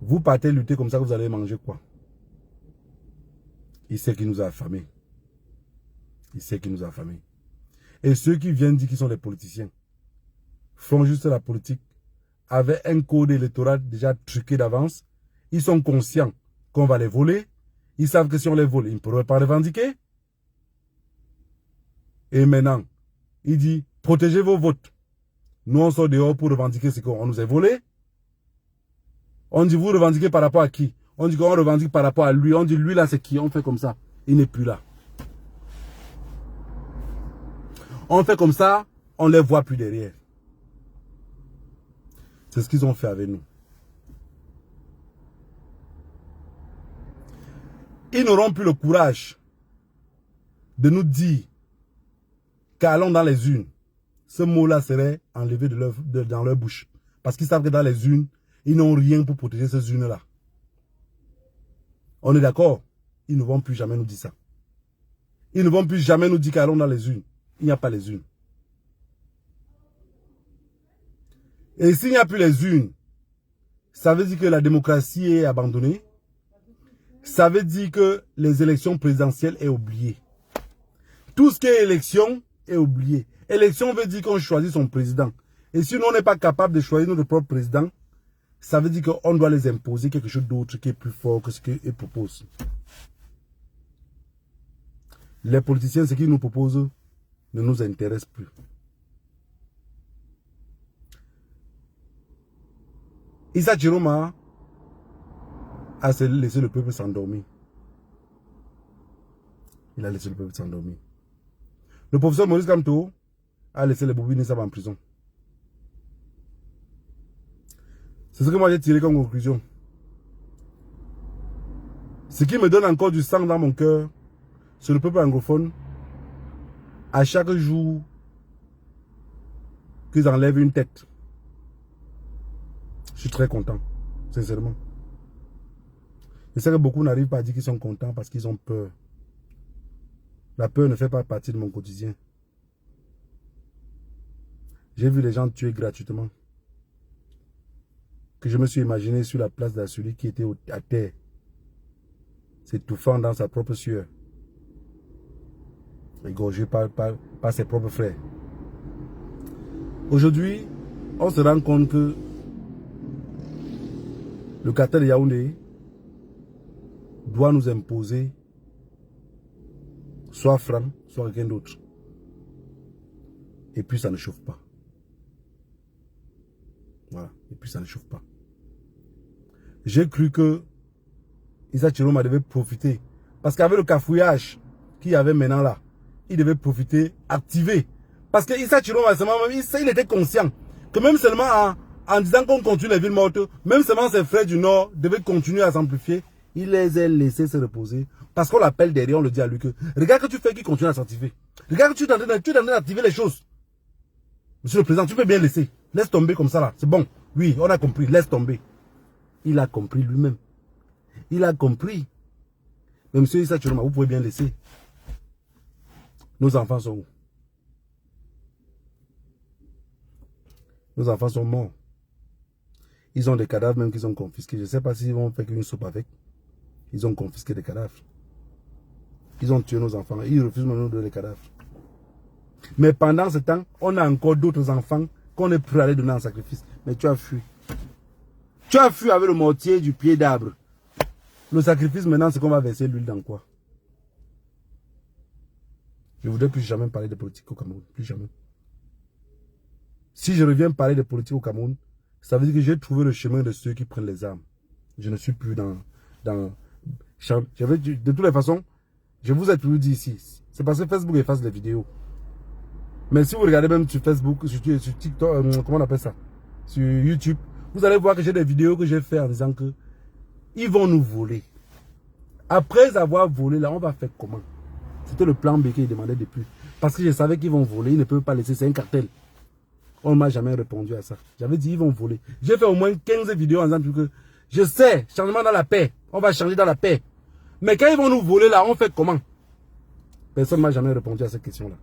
vous partez lutter comme ça, vous allez manger quoi? Il sait qu'il nous a affamés. Il sait qu'il nous a affamés. Et ceux qui viennent dire qu'ils sont des politiciens font juste la politique avec un code électoral déjà truqué d'avance. Ils sont conscients qu'on va les voler. Ils savent que si on les vole, ils ne pourraient pas revendiquer. Et maintenant, il dit, protégez vos votes. Nous, on sort dehors pour revendiquer ce qu'on nous a volé. On dit, vous revendiquez par rapport à qui? On dit qu'on revendique par rapport à lui. On dit, lui là, c'est qui? On fait comme ça. Il n'est plus là. On fait comme ça, on ne les voit plus derrière. C'est ce qu'ils ont fait avec nous. Ils n'auront plus le courage de nous dire qu'allons dans les urnes. Ce mot-là serait enlevé dans leur bouche. Parce qu'ils savent que dans les urnes, ils n'ont rien pour protéger ces urnes-là. On est d'accord? Ils ne vont plus jamais nous dire ça. Ils ne vont plus jamais nous dire qu'allons dans les urnes. Il n'y a pas les urnes. Et s'il n'y a plus les urnes, ça veut dire que la démocratie est abandonnée. Ça veut dire que les élections présidentielles est oublié. Tout ce qui est élection est oublié. Élection veut dire qu'on choisit son président. Et si on n'est pas capable de choisir notre propre président, ça veut dire qu'on doit les imposer quelque chose d'autre qui est plus fort que ce qu'ils proposent. Les politiciens, ce qu'ils nous proposent ne nous intéresse plus. Issa Chiroma a laissé le peuple s'endormir. Il a laissé le peuple s'endormir. Le professeur Maurice Kamto a laissé les bobines en prison. C'est ce que moi j'ai tiré comme conclusion. Ce qui me donne encore du sang dans mon cœur, c'est le peuple anglophone. À chaque jour qu'ils enlèvent une tête, Je suis très content, sincèrement. Je sais que beaucoup n'arrivent pas à dire qu'ils sont contents parce qu'ils ont peur. La peur ne fait pas partie de mon quotidien. J'ai vu les gens tuer gratuitement. Que je me suis imaginé sur la place de celui qui était à terre, s'étouffant dans sa propre sueur, égorgé par ses propres frères. Aujourd'hui, on se rend compte que le cartel de Yaoundé doit nous imposer soit Franc, soit quelqu'un d'autre. Et puis ça ne chauffe pas. Voilà, et puis ça ne chauffe pas. J'ai cru que Issa Chiroma devait profiter. Parce qu'avec le cafouillage qu'il y avait maintenant là, il devait profiter, activer. Parce que Issa Chiroma, il était conscient que même seulement en disant qu'on continue les villes mortes, même seulement ses frères du Nord devaient continuer à s'amplifier, il les a laissés se reposer. Parce qu'on l'appelle derrière, on le dit à lui que regarde que tu fais qu'il continue à s'activer. Regarde que tu es en train d'activer les choses. Monsieur le Président, tu peux bien laisser. Laisse tomber comme ça là, c'est bon. Oui, on a compris, laisse tomber. Il a compris lui-même. Il a compris. Mais monsieur Issa Chiroma, vous pouvez bien laisser. Nos enfants sont où? Nos enfants sont morts. Ils ont des cadavres même qu'ils ont confisqués. Je ne sais pas s'ils vont faire une soupe avec. Ils ont confisqué des cadavres. Ils ont tué nos enfants. Ils refusent de nous donner les cadavres. Mais pendant ce temps, on a encore d'autres enfants qu'on est prêt à aller donner en sacrifice. Mais tu as fui. Tu as fui avec le mortier du pied d'arbre. Le sacrifice maintenant, c'est qu'on va verser l'huile dans quoi? Je ne voudrais plus jamais parler de politique au Cameroun. Plus jamais. Si je reviens parler de politique au Cameroun, ça veut dire que j'ai trouvé le chemin de ceux qui prennent les armes. Je ne suis plus dans de toutes les façons, je vous ai toujours dit ici, c'est parce que Facebook efface les vidéos. Mais si vous regardez même sur Facebook, sur TikTok, comment on appelle ça? Sur YouTube, vous allez voir que j'ai des vidéos que j'ai fait en disant que ils vont nous voler. Après avoir volé, là, on va faire comment? C'était le plan B qu'ils demandaient depuis. Parce que je savais qu'ils vont voler, ils ne peuvent pas laisser, c'est un cartel. On ne m'a jamais répondu à ça. J'avais dit, ils vont voler. J'ai fait au moins 15 vidéos en disant que je sais, changement dans la paix. On va changer dans la paix. Mais quand ils vont nous voler là, on fait comment? Personne ne m'a jamais répondu à cette question-là.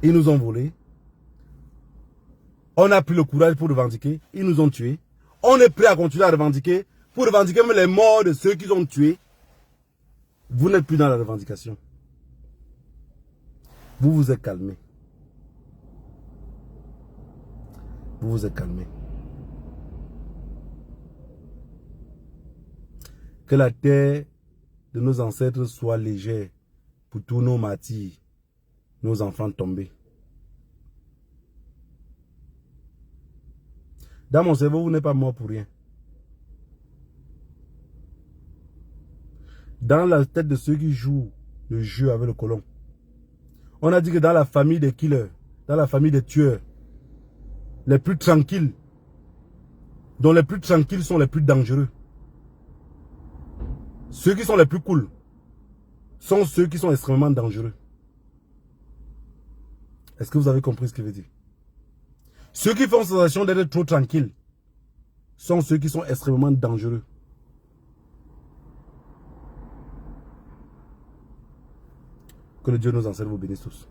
Ils nous ont volé. On a pris le courage pour revendiquer. Ils nous ont tués. On est prêt à continuer à revendiquer. Pour revendiquer même les morts de ceux qui ont tués. Vous n'êtes plus dans la revendication. Vous vous êtes calmé. Vous vous êtes calmé. Que la terre de nos ancêtres soit légère pour tous nos martyrs, nos enfants tombés. Dans mon cerveau, vous n'êtes pas mort pour rien. Dans la tête de ceux qui jouent le jeu avec le colon, on a dit que dans la famille des killers, dans la famille des tueurs, les plus tranquilles, dont les plus tranquilles sont les plus dangereux. Ceux qui sont les plus cool sont ceux qui sont extrêmement dangereux. Est-ce que vous avez compris ce que je veux dire? Ceux qui font sensation d'être trop tranquilles sont ceux qui sont extrêmement dangereux. Que le Dieu nos ancêtres vous bénisse tous.